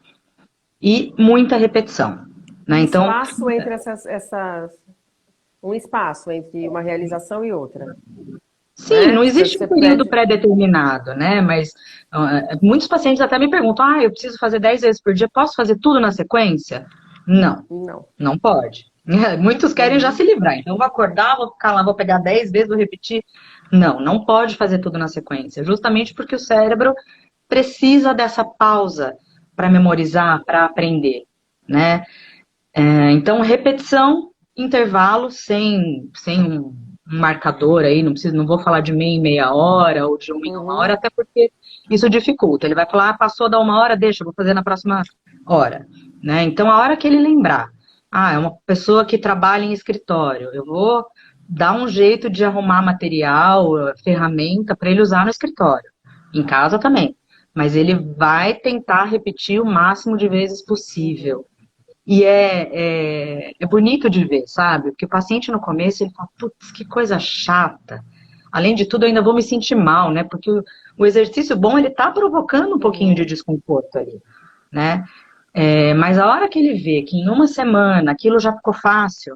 e muita repetição. Né? Então, espaço entre um espaço entre uma realização e outra. Sim, não existe um período pré-determinado, né? Mas muitos pacientes até me perguntam, eu preciso fazer 10 vezes por dia, posso fazer tudo na sequência? Não, não pode. Muitos querem já se livrar, então vou acordar, vou ficar lá, vou pegar 10 vezes, vou repetir. Não, não pode fazer tudo na sequência, justamente porque o cérebro precisa dessa pausa para memorizar, para aprender, né? Então, repetição, intervalo, sem um marcador aí, não vou falar de meia hora ou de 1 hora, até porque isso dificulta. Ele vai falar, passou da 1 hora, deixa, eu vou fazer na próxima hora. Né? Então, a hora que ele lembrar, é uma pessoa que trabalha em escritório, eu vou dar um jeito de arrumar material, ferramenta para ele usar no escritório. Em casa também. Mas ele vai tentar repetir o máximo de vezes possível. E é bonito de ver, sabe? Porque o paciente no começo, ele fala, putz, que coisa chata. Além de tudo, eu ainda vou me sentir mal, né? Porque o exercício bom, ele tá provocando um pouquinho de desconforto ali, né? Mas a hora que ele vê que em 1 semana aquilo já ficou fácil,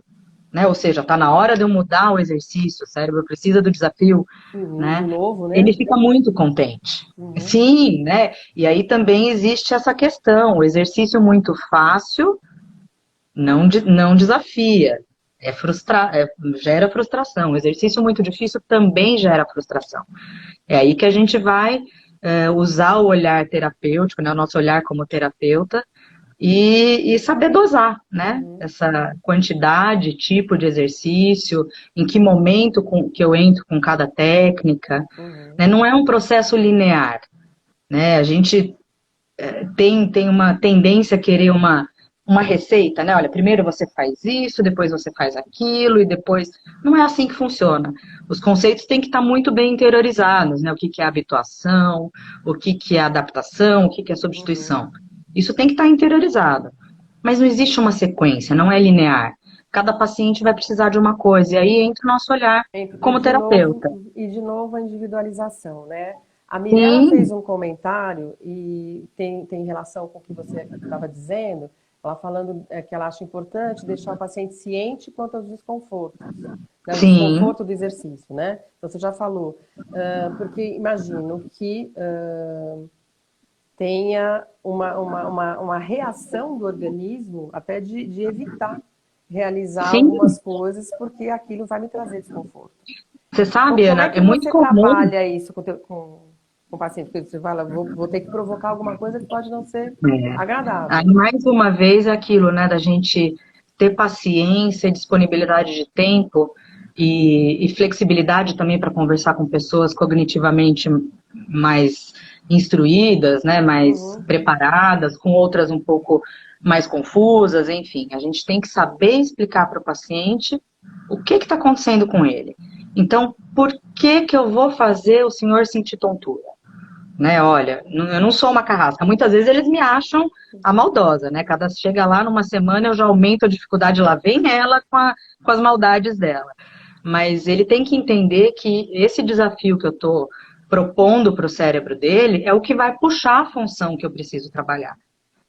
né? Ou seja, tá na hora de eu mudar o exercício, o cérebro precisa do desafio, né? Novo, né? Ele fica muito contente. Sim, né? E aí também existe essa questão, o exercício muito fácil não desafia, gera frustração. O exercício muito difícil também gera frustração. É aí que a gente vai usar o olhar terapêutico, né, o nosso olhar como terapeuta, e saber dosar, né? Essa quantidade, tipo de exercício, em que momento que eu entro com cada técnica. Né? Não é um processo linear. Né? A gente tem uma tendência a querer uma receita, né? Olha, primeiro você faz isso, depois você faz aquilo, e depois... Não é assim que funciona. Os conceitos têm que estar muito bem interiorizados, né? O que é habituação, o que é adaptação, o que é substituição. Isso tem que estar interiorizado. Mas não existe uma sequência, não é linear. Cada paciente vai precisar de uma coisa, e aí entra o nosso olhar como terapeuta. De novo a individualização, né? A Mirella fez um comentário, e tem relação com o que você estava dizendo, ela falando que ela acha importante deixar o paciente ciente quanto aos desconfortos, né? O desconforto do exercício, né? Então, você já falou. Porque imagino que tenha uma reação do organismo até de evitar realizar algumas coisas, porque aquilo vai me trazer desconforto. Você sabe, Ana, é muito comum. Como é que você trabalha isso com o paciente? Porque você fala, vou ter que provocar alguma coisa que pode não ser agradável. Aí, mais uma vez, é aquilo, né, da gente ter paciência, disponibilidade de tempo e flexibilidade também para conversar com pessoas cognitivamente mais instruídas, né, mais preparadas, com outras um pouco mais confusas, enfim. A gente tem que saber explicar para o paciente o que está acontecendo com ele. Então, por que eu vou fazer o senhor sentir tontura? Né, olha, eu não sou uma carrasca. Muitas vezes eles me acham a maldosa, né? Chega lá numa semana, eu já aumento a dificuldade, lá vem ela com as maldades dela. Mas ele tem que entender que esse desafio que eu estou propondo para o cérebro dele é o que vai puxar a função que eu preciso trabalhar.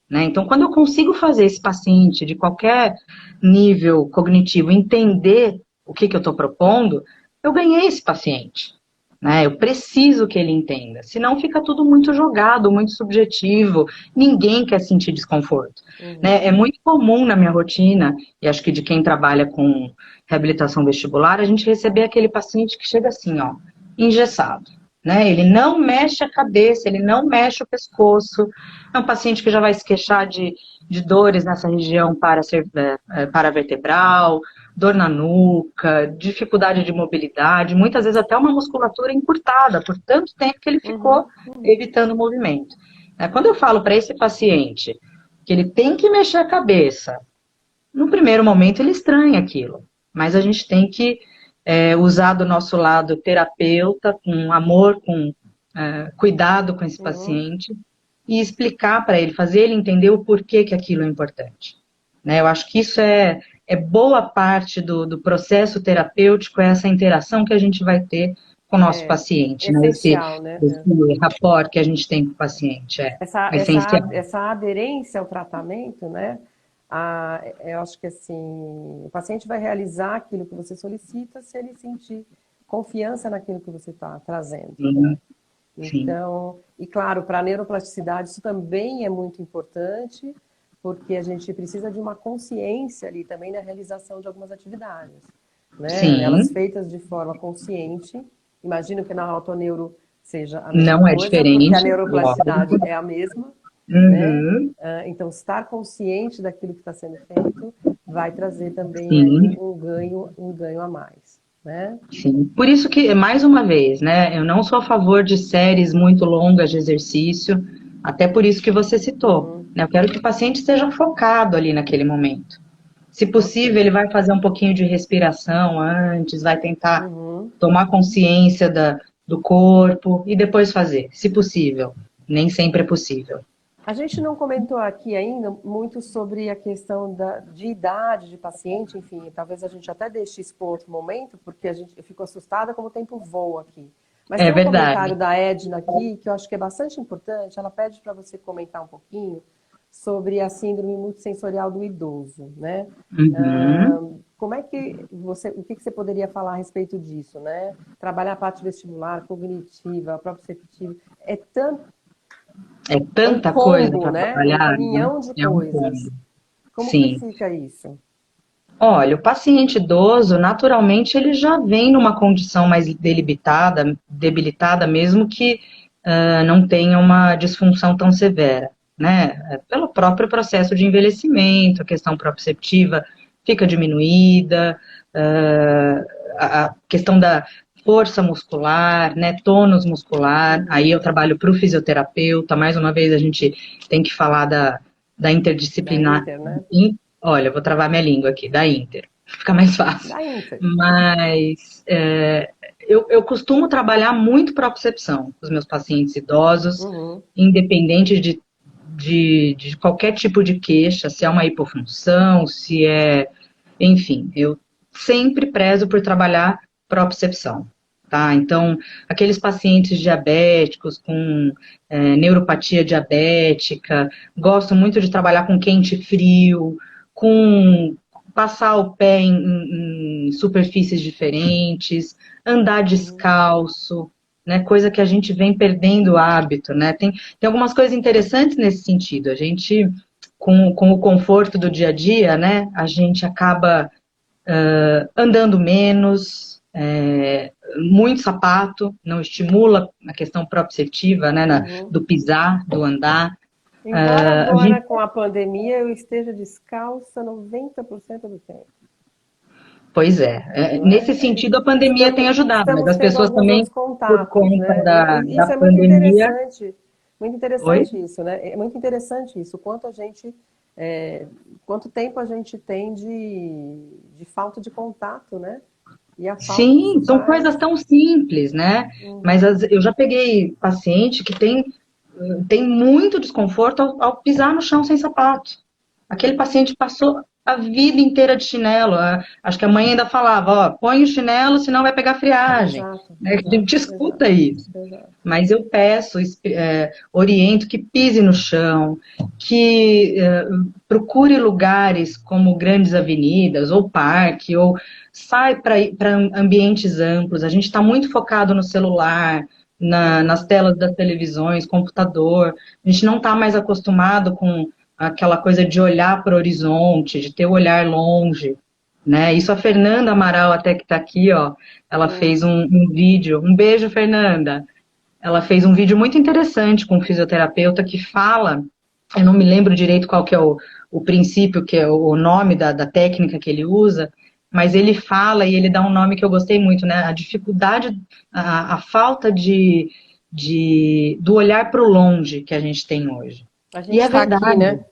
Né? Então, quando eu consigo fazer esse paciente de qualquer nível cognitivo entender o que eu estou propondo, eu ganhei esse paciente. né? Eu preciso que ele entenda, senão fica tudo muito jogado, muito subjetivo, ninguém quer sentir desconforto, né? É muito comum na minha rotina, e acho que de quem trabalha com reabilitação vestibular, a gente receber aquele paciente que chega assim, ó, engessado, né? Ele não mexe a cabeça, ele não mexe o pescoço, é um paciente que já vai se queixar de dores nessa região paravertebral, dor na nuca, dificuldade de mobilidade, muitas vezes até uma musculatura encurtada, por tanto tempo que ele ficou evitando o movimento. Quando eu falo para esse paciente que ele tem que mexer a cabeça, no primeiro momento ele estranha aquilo, mas a gente tem que usar do nosso lado terapeuta, com amor, com cuidado com esse paciente, e explicar para ele, fazer ele entender o porquê que aquilo é importante. Né? Eu acho que isso é boa parte do processo terapêutico, é essa interação que a gente vai ter com o nosso paciente, né? Esse rapport que a gente tem com o paciente. Essa aderência ao tratamento, né? Eu acho que assim, o paciente vai realizar aquilo que você solicita se ele sentir confiança naquilo que você está trazendo. Né? Então, e claro, para a neuroplasticidade isso também é muito importante, porque a gente precisa de uma consciência ali também na realização de algumas atividades. Né? Elas feitas de forma consciente, imagino que na autoneuro seja a mesma coisa. Não é diferente. Porque a neuroplasticidade é a mesma. Né? Então, estar consciente daquilo que está sendo feito vai trazer também um ganho a mais. Né? Sim, por isso que, mais uma vez, né, eu não sou a favor de séries muito longas de exercício, até por isso que você citou. Né? Eu quero que o paciente esteja focado ali naquele momento. Se possível, ele vai fazer um pouquinho de respiração antes, vai tentar tomar consciência do corpo e depois fazer, se possível. Nem sempre é possível. A gente não comentou aqui ainda muito sobre a questão de idade de paciente, enfim, talvez a gente até deixe isso para outro momento, porque eu fico assustada como o tempo voa aqui. Mas tem um comentário da Edna aqui, que eu acho que é bastante importante, ela pede para você comentar um pouquinho sobre a síndrome multissensorial do idoso, né? Como é que o que você poderia falar a respeito disso, né? Trabalhar a parte vestibular, cognitiva, proprioceptiva, é tanta coisa para trabalhar, um caminhão de coisas. Como que fica isso? Olha, o paciente idoso, naturalmente, ele já vem numa condição mais debilitada, mesmo que não tenha uma disfunção tão severa, né? Pelo próprio processo de envelhecimento, a questão proprioceptiva fica diminuída, a questão da força muscular, né, tônus muscular, aí eu trabalho para o fisioterapeuta, mais uma vez a gente tem que falar da interdisciplinar. Da Inter, né? Olha, eu vou travar minha língua aqui, da Inter, fica mais fácil. Da Inter. Mas eu costumo trabalhar muito propriocepção com os meus pacientes idosos, independente de qualquer tipo de queixa, se é uma hipofunção, se é... Enfim, eu sempre prezo por trabalhar propriocepção, tá? Então, aqueles pacientes diabéticos com neuropatia diabética, gosto muito de trabalhar com quente e frio, com passar o pé em superfícies diferentes, andar descalço, né? Coisa que a gente vem perdendo o hábito, né? Tem algumas coisas interessantes nesse sentido. A gente, com o conforto do dia a dia, né? A gente acaba andando menos, muito sapato, não estimula a questão proprioceptiva, né, do pisar, do andar. Embora agora, com a pandemia, eu esteja descalça 90% do tempo. Pois nesse sentido a pandemia tem ajudado, mas as pessoas também, por conta da pandemia... Muito interessante isso, né? É muito interessante isso, quanto tempo a gente tem de falta de contato, né? Sim, são coisas tão simples, né? Mas eu já peguei paciente que tem muito desconforto ao pisar no chão sem sapato. Aquele paciente passou a vida inteira de chinelo. Acho que a mãe ainda falava, ó, põe o chinelo, senão vai pegar friagem. Exato, Né? A exato, gente escuta exato, isso. exato. Mas eu peço, oriento que pise no chão, que procure lugares como grandes avenidas, ou parque, ou sai para ambientes amplos. A gente está muito focado no celular, nas telas das televisões, computador. A gente não está mais acostumado com aquela coisa de olhar para o horizonte, de ter o olhar longe. Né? Isso a Fernanda Amaral, até que está aqui, ó, ela fez um vídeo. Um beijo, Fernanda. Ela fez um vídeo muito interessante com um fisioterapeuta que fala, eu não me lembro direito qual que é o princípio, que é o nome da técnica que ele usa, mas ele fala e ele dá um nome que eu gostei muito, né? A dificuldade, a falta do olhar para o longe que a gente tem hoje. A E gente é está aqui, verdade, né?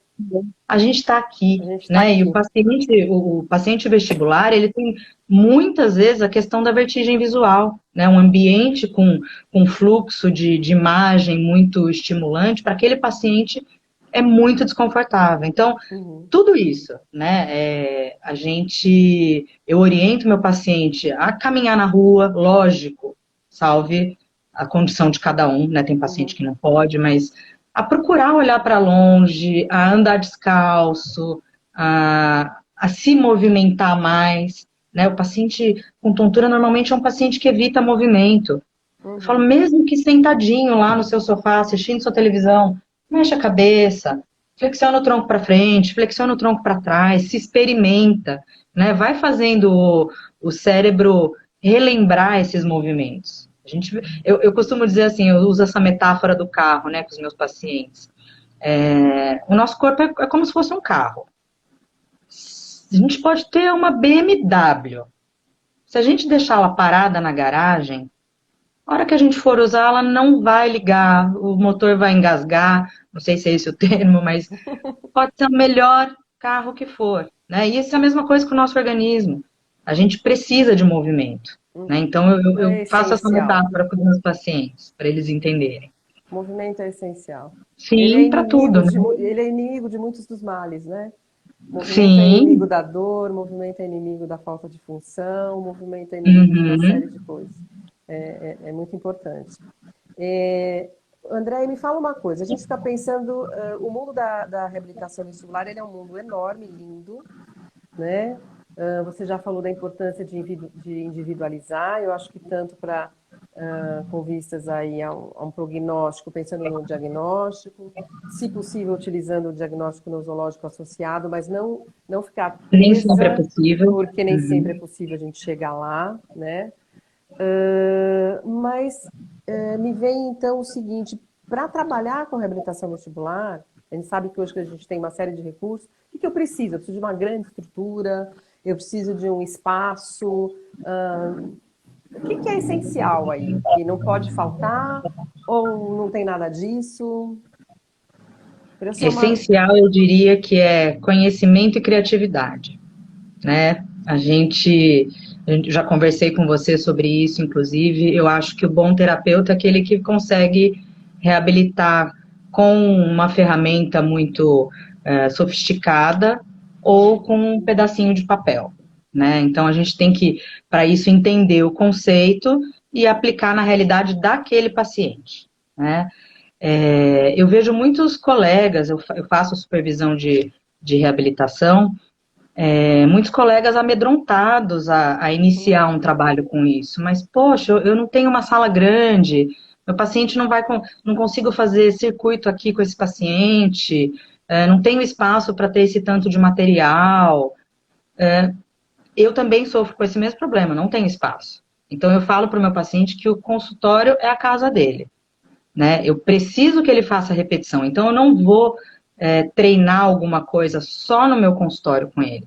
a gente está A aqui, gente está né? E aqui. o paciente vestibular, ele tem muitas vezes a questão da vertigem visual, né? Um ambiente com fluxo de imagem muito estimulante, para aquele paciente é muito desconfortável. Então, Uhum. tudo isso, né? Eu oriento meu paciente a caminhar na rua, lógico, salve a condição de cada um, né? Tem paciente Uhum. que não pode, mas a procurar olhar para longe, a andar descalço, a se movimentar mais, né? O paciente com tontura normalmente é um paciente que evita movimento. Eu falo, Uhum. mesmo que sentadinho lá no seu sofá, assistindo sua televisão, mexe a cabeça, flexiona o tronco para frente, flexiona o tronco para trás, se experimenta, né? Vai fazendo o cérebro relembrar esses movimentos. Eu costumo dizer assim, eu uso essa metáfora do carro, né, com os meus pacientes. O nosso corpo é como se fosse um carro. A gente pode ter uma BMW. Se a gente deixá-la parada na garagem, a hora que a gente for usar, ela não vai ligar, o motor vai engasgar, não sei se é esse o termo, mas pode ser o melhor carro que for, né? E isso é a mesma coisa com o nosso organismo. A gente precisa de movimento, né? Uhum. Então eu É faço essa essencial. metáfora com os meus pacientes, para eles entenderem. Movimento é essencial. Sim, para tudo, né? Ele é inimigo de muitos dos males, né? Movimento é inimigo Sim. da dor, movimento é inimigo da falta de função, movimento é inimigo de uma série Uhum. de coisas. É muito importante. É, André, me fala uma coisa. A gente está pensando, o mundo da reabilitação vestibular, ele é um mundo enorme, lindo, né? Você já falou da importância de individualizar. Eu acho que tanto para com vistas aí a um prognóstico, pensando no diagnóstico, se possível utilizando o diagnóstico nosológico associado, mas não ficar Nem sempre é presa, possível. porque nem sempre é Uhum. possível a gente chegar lá, né? Mas me vem então o seguinte, para trabalhar com reabilitação vestibular, a gente sabe que hoje que a gente tem uma série de recursos, o que eu preciso? Eu preciso de uma grande estrutura, eu preciso de um espaço. O que é essencial aí? Que não pode faltar? Ou não tem nada disso? Para eu ser uma. Essencial, eu diria que é conhecimento e criatividade, né? Eu já conversei com você sobre isso, inclusive. Eu acho que o bom terapeuta é aquele que consegue reabilitar com uma ferramenta muito sofisticada ou com um pedacinho de papel, né? Então a gente tem que, para isso, entender o conceito e aplicar na realidade daquele paciente, né? Eu vejo muitos colegas, eu faço supervisão de reabilitação, muitos colegas amedrontados a iniciar um trabalho com isso. Mas, poxa, eu não tenho uma sala grande, meu paciente não consigo fazer circuito aqui com esse paciente, não tenho espaço para ter esse tanto de material. Eu também sofro com esse mesmo problema, não tenho espaço. Então, eu falo para o meu paciente que o consultório é a casa dele. Né? Eu preciso que ele faça repetição, então eu não vou treinar alguma coisa só no meu consultório com ele.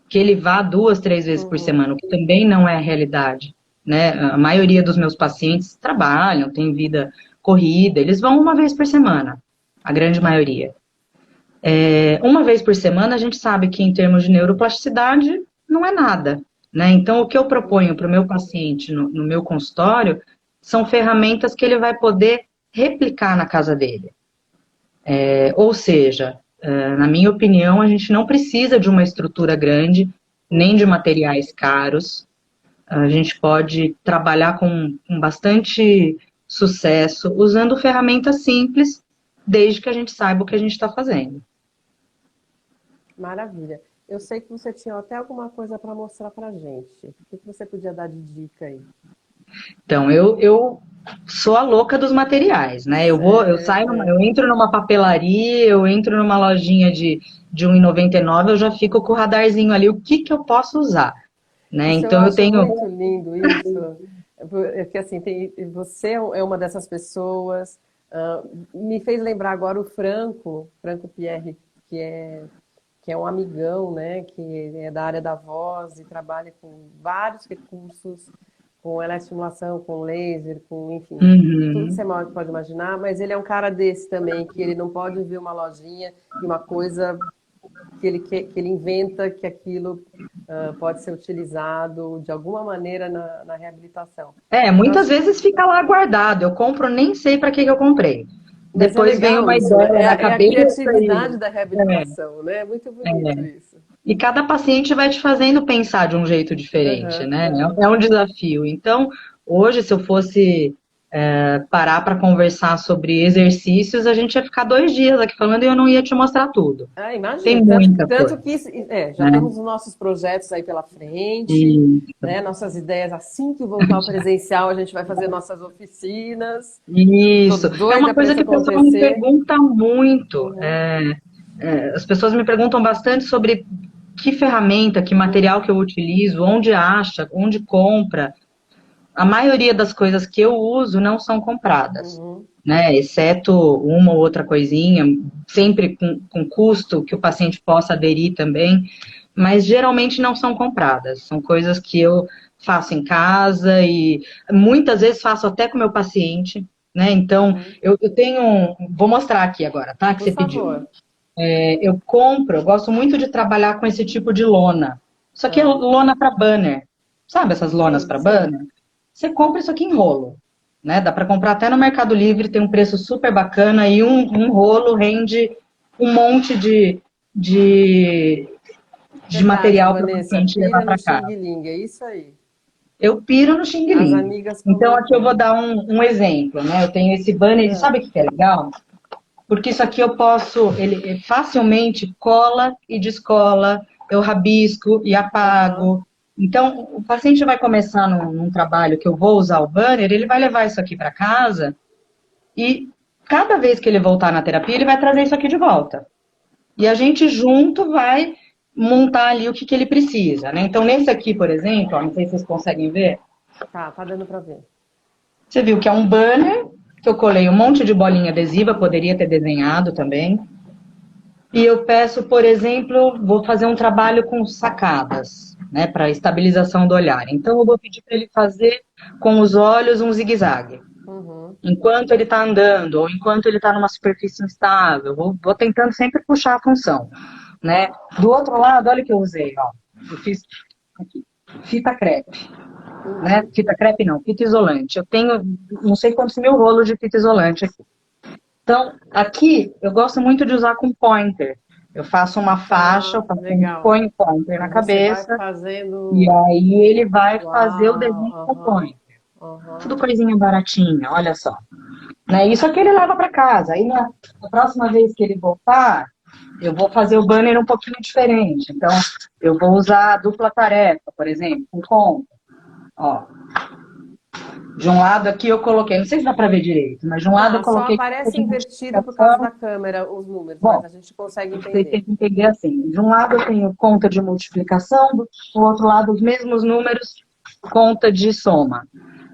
Que ele vá 2, 3 vezes por Uhum. semana, o que também não é a realidade. Né? A maioria dos meus pacientes trabalham, têm vida corrida, eles vão uma vez por semana, a grande maioria. Uma vez por semana, a gente sabe que em termos de neuroplasticidade, não é nada. Né? Então, o que eu proponho para o meu paciente no meu consultório são ferramentas que ele vai poder replicar na casa dele. Ou seja, Na minha opinião, a gente não precisa de uma estrutura grande, nem de materiais caros. A gente pode trabalhar com bastante sucesso, usando ferramentas simples, desde que a gente saiba o que a gente está fazendo. Maravilha. Eu sei que você tinha até alguma coisa para mostrar para gente. O que você podia dar de dica aí? Então, eu sou a louca dos materiais, né? Eu entro numa papelaria, eu entro numa lojinha de R$ 1,99, eu já fico com o radarzinho ali, o que que eu posso usar, né? Isso eu Então, eu acho tenho... muito lindo, isso. Porque assim, você é uma dessas pessoas. Me fez lembrar agora o Franco Pierre, que é, que é um amigão, né? Que é da área da voz e trabalha com vários recursos, com eletroestimulação, com laser, com, enfim, tudo que Uhum. você pode imaginar, mas ele é um cara desse também, que ele não pode ver uma lojinha e uma coisa que ele inventa que aquilo pode ser utilizado de alguma maneira na reabilitação. Então, Muitas vezes fica lá guardado, eu compro, nem sei para que que eu comprei. mas é Depois vem legal uma isso, né? ideia na É a cabeça criatividade da é, reabilitação, né? É muito bonito isso. e cada paciente vai te fazendo pensar de um jeito diferente, Aham, né? aham. É um desafio. Então, hoje, se eu fosse parar para conversar sobre exercícios, a gente ia ficar 2 dias aqui falando e eu não ia te mostrar tudo. Ah, Tem imagino. muita Tanto coisa, que já né? temos os nossos projetos aí pela frente, E né? Nossas ideias, assim que voltar ao presencial, a gente vai fazer nossas oficinas. Tô isso. É uma doida para coisa isso que o pessoal me acontecer. pergunta muito. Uhum, As pessoas me perguntam bastante sobre que ferramenta, que uhum, material que eu utilizo, onde acha, onde compra. A maioria das coisas que eu uso não são compradas, uhum, né? Exceto uma ou outra coisinha, sempre com custo que o paciente possa aderir também, mas geralmente não são compradas. São coisas que eu faço em casa e muitas vezes faço até com o meu paciente, né? Então, uhum. eu tenho. Vou mostrar aqui agora, tá? Que Por você pediu. favor. Eu compro, eu gosto muito de trabalhar com esse tipo de lona. Isso aqui é Ah, lona para banner. Sabe essas lonas sim, para sim. banner? Você compra isso aqui em rolo, né? Dá para comprar até no Mercado Livre, tem um preço super bacana e um rolo rende um monte de, de Verdade, material para o Vanessa. paciente levar Pira no para Xing casa. Ling, é isso aí. Eu piro no Xing As Ling. amigas Então aqui eu vou comentam. dar um exemplo, né? Eu tenho esse banner, e Ah, sabe o que é legal? Porque isso aqui eu posso, ele facilmente cola e descola, eu rabisco e aham. apago. Então, o paciente vai começar num trabalho que eu vou usar o banner, ele vai levar isso aqui para casa e cada vez que ele voltar na terapia, ele vai trazer isso aqui de volta. E a gente junto vai montar ali o que, que ele precisa, né? Então, nesse aqui, por exemplo, ó, não sei se vocês conseguem ver, Tá dando para ver. você viu que é um banner que eu colei um monte de bolinha adesiva, poderia ter desenhado também. E eu peço, por exemplo, vou fazer um trabalho com sacadas, né, para estabilização do olhar. Então, eu vou pedir para ele fazer com os olhos um zigue-zague. Uhum. Enquanto ele está andando, ou enquanto ele está numa superfície instável, vou tentando sempre puxar a função, né? Do outro lado, olha o que eu usei, ó. Eu fiz aqui, fita crepe, né? Uhum. Fita crepe não, fita isolante. Eu tenho não sei quantos mil rolos de fita isolante aqui. Então, aqui eu gosto muito de usar com pointer. Eu faço uma faixa, Ah, o paciente legal. põe o pointer E na você vai cabeça e fazendo. aí ele vai fazer o Uau, desenho com o aham, pointer. Tudo aham. coisinha baratinha, olha só. Né? Isso aqui ele leva para casa. Aí na próxima vez que ele voltar, eu vou fazer o banner um pouquinho diferente. Então, eu vou usar a dupla tarefa, por exemplo, com conta. Ó, de um lado aqui eu coloquei, não sei se dá para ver direito, mas de um lado eu Tá, só coloquei aparece de invertido por causa multiplicação. da câmera os números, mas Bom, a gente consegue vocês têm entender. que entender assim. De um lado eu tenho conta de multiplicação, do outro lado os mesmos números, conta de soma.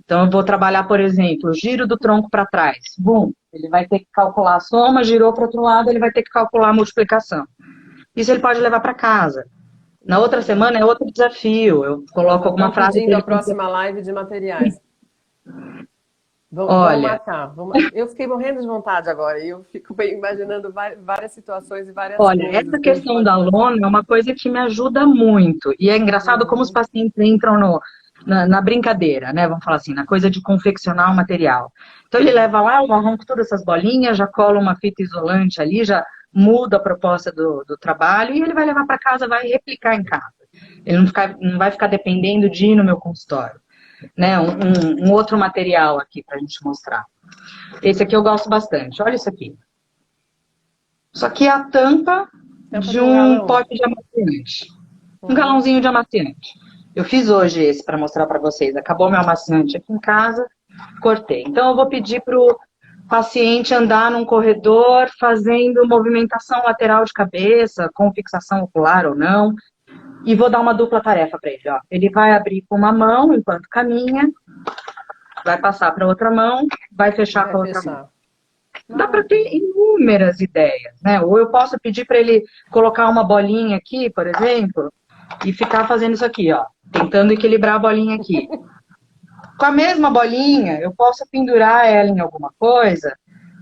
Então eu vou trabalhar, por exemplo, o giro do tronco para trás. Bum, ele vai ter que calcular a soma, girou para o outro lado, ele vai ter que calcular a multiplicação. Isso ele pode levar para casa. Na outra Uhum. semana é outro desafio. Eu coloco alguma Estão frase para pedindo a ele próxima completar. live de materiais. Vamos Olha, marcar. Eu fiquei morrendo de vontade agora e eu fico imaginando várias situações e várias olha, coisas essa que a gente questão pode da fazer. lona é uma coisa que me ajuda muito. E é engraçado como os Uhum. pacientes entram na brincadeira, né? Vamos falar assim, na coisa de confeccionar o material. Então ele leva lá, eu arranco todas essas bolinhas, já colo uma fita isolante ali, já mudo a proposta do trabalho e ele vai levar para casa, vai replicar em casa. Ele não vai ficar dependendo de ir no meu consultório. Né? Um outro material aqui para a gente mostrar. Esse aqui eu gosto bastante. Olha isso aqui. Isso aqui é a tampa de um pote de amaciante. Um galãozinho de amaciante. Eu fiz hoje esse para mostrar para vocês. Acabou meu amaciante aqui em casa, cortei. Então eu vou pedir para o paciente andar num corredor fazendo movimentação lateral de cabeça, com fixação ocular ou não. E vou dar uma dupla tarefa para ele. Ó. Ele vai abrir com uma mão enquanto caminha, vai passar para outra mão, vai fechar com a outra mão. Dá para ter inúmeras ideias, né? Ou eu posso pedir para ele colocar uma bolinha aqui, por exemplo, e ficar fazendo isso aqui, ó, tentando equilibrar a bolinha aqui. Com a mesma bolinha, eu posso pendurar ela em alguma coisa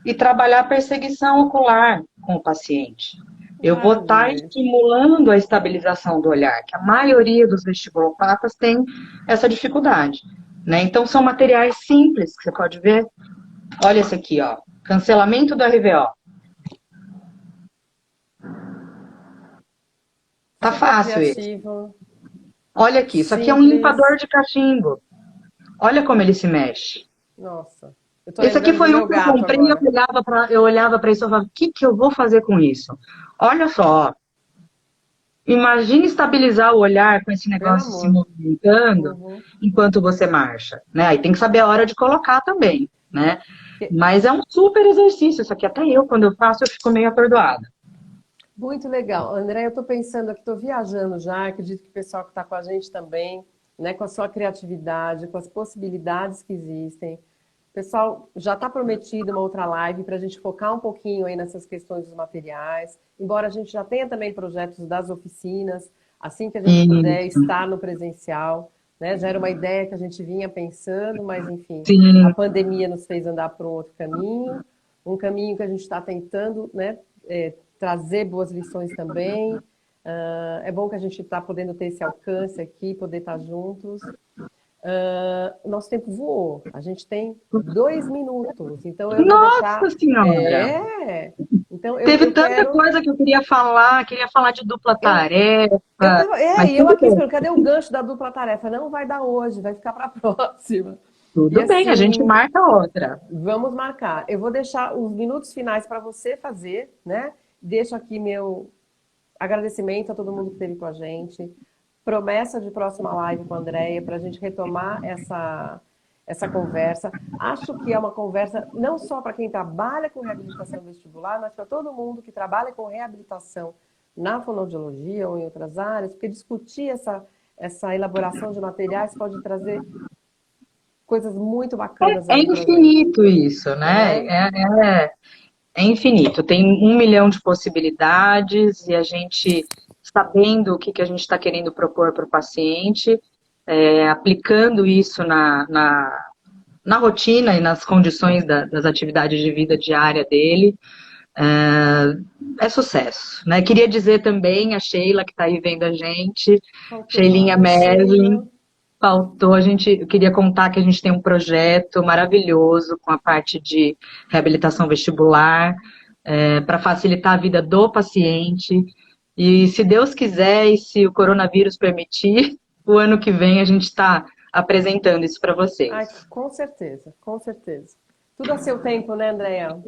e trabalhar perseguição ocular com o paciente. Eu vou estar estimulando a estabilização do olhar, que a maioria dos vestibulopatas tem essa dificuldade, né? Então, são materiais simples que você pode ver. Olha esse aqui, ó. Cancelamento do RVO. Tá fácil esse. Olha aqui, isso aqui é um limpador de cachimbo. Olha como ele se mexe. Nossa. Esse aqui foi um que eu comprei e eu olhava para isso e falava, o que eu vou fazer com isso? Olha só. Imagine estabilizar o olhar com esse negócio se movimentando enquanto você marcha. Né? Aí tem que saber a hora de colocar também, né? Mas é um super exercício. Isso aqui até eu, quando eu faço, eu fico meio atordoada. Muito legal. André, eu estou pensando aqui, estou viajando já, acredito que o pessoal que está com a gente também, né, com a sua criatividade, com as possibilidades que existem. Pessoal, já está prometido uma outra live para a gente focar um pouquinho aí nessas questões dos materiais, embora a gente já tenha também projetos das oficinas, assim que a gente puder estar no presencial, né? Já era uma ideia que a gente vinha pensando, mas enfim, a pandemia nos fez andar por um caminho que a gente está tentando, né, trazer boas lições também. É bom que a gente está podendo ter esse alcance aqui, poder estar juntos. Nosso tempo voou. A gente tem 2 minutos. Então eu vou deixar... Nossa Senhora! Então, Teve tanta coisa que eu queria falar de dupla tarefa. Eu aqui esperando, cadê o gancho da dupla tarefa? Não vai dar hoje, vai ficar para a próxima. Tudo bem, a gente marca outra. Vamos marcar. Eu vou deixar os minutos finais para você fazer, né? Deixo aqui meu agradecimento a todo mundo que esteve com a gente. Promessa de próxima live com a Andréia para a gente retomar essa conversa. Acho que é uma conversa não só para quem trabalha com reabilitação vestibular, mas para todo mundo que trabalha com reabilitação na fonoaudiologia ou em outras áreas, porque discutir essa elaboração de materiais pode trazer coisas muito bacanas. É infinito isso, né? É infinito. Tem 1 milhão de possibilidades e a gente, sabendo o que a gente está querendo propor para o paciente, aplicando isso na rotina e nas condições das atividades de vida diária dele, é sucesso. Né? Queria dizer também a Sheila, que está aí vendo a gente, Sheilinha Merlin, eu queria contar que a gente tem um projeto maravilhoso com a parte de reabilitação vestibular, para facilitar a vida do paciente. E se Deus quiser e se o coronavírus permitir, o ano que vem a gente está apresentando isso para vocês. Ai, com certeza, com certeza. Tudo a seu tempo, né, Andréia?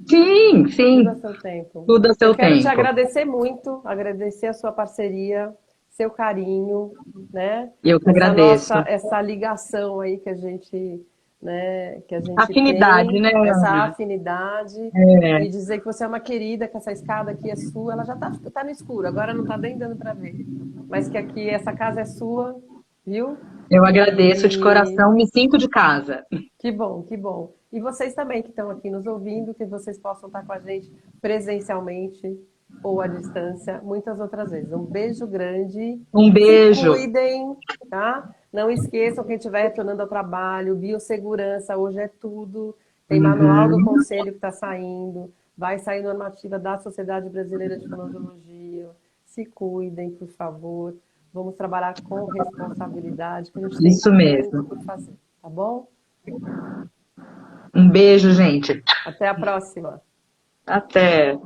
Sim. Tudo a seu tempo. Tudo a seu tempo. Eu quero te agradecer muito, agradecer a sua parceria, seu carinho, né? Eu que agradeço. Essa ligação aí que a gente, né, afinidade, tem, né? Essa afinidade. E dizer que você é uma querida, que essa escada aqui é sua, ela já tá no escuro, agora não tá nem dando para ver. Mas que aqui essa casa é sua, viu? Eu agradeço de coração, me sinto de casa. Que bom, que bom. E vocês também que estão aqui nos ouvindo, que vocês possam estar com a gente presencialmente ou à distância, muitas outras vezes. Um beijo grande. Um beijo. Se cuidem, tá? Não esqueçam, quem estiver retornando ao trabalho, biossegurança, hoje é tudo. Tem manual do conselho que está saindo, vai sair normativa da Sociedade Brasileira de Fonoaudiologia. Se cuidem, por favor. Vamos trabalhar com responsabilidade, que a gente tem isso mesmo por fazer, tá bom? Um beijo, gente. Até a próxima. Até.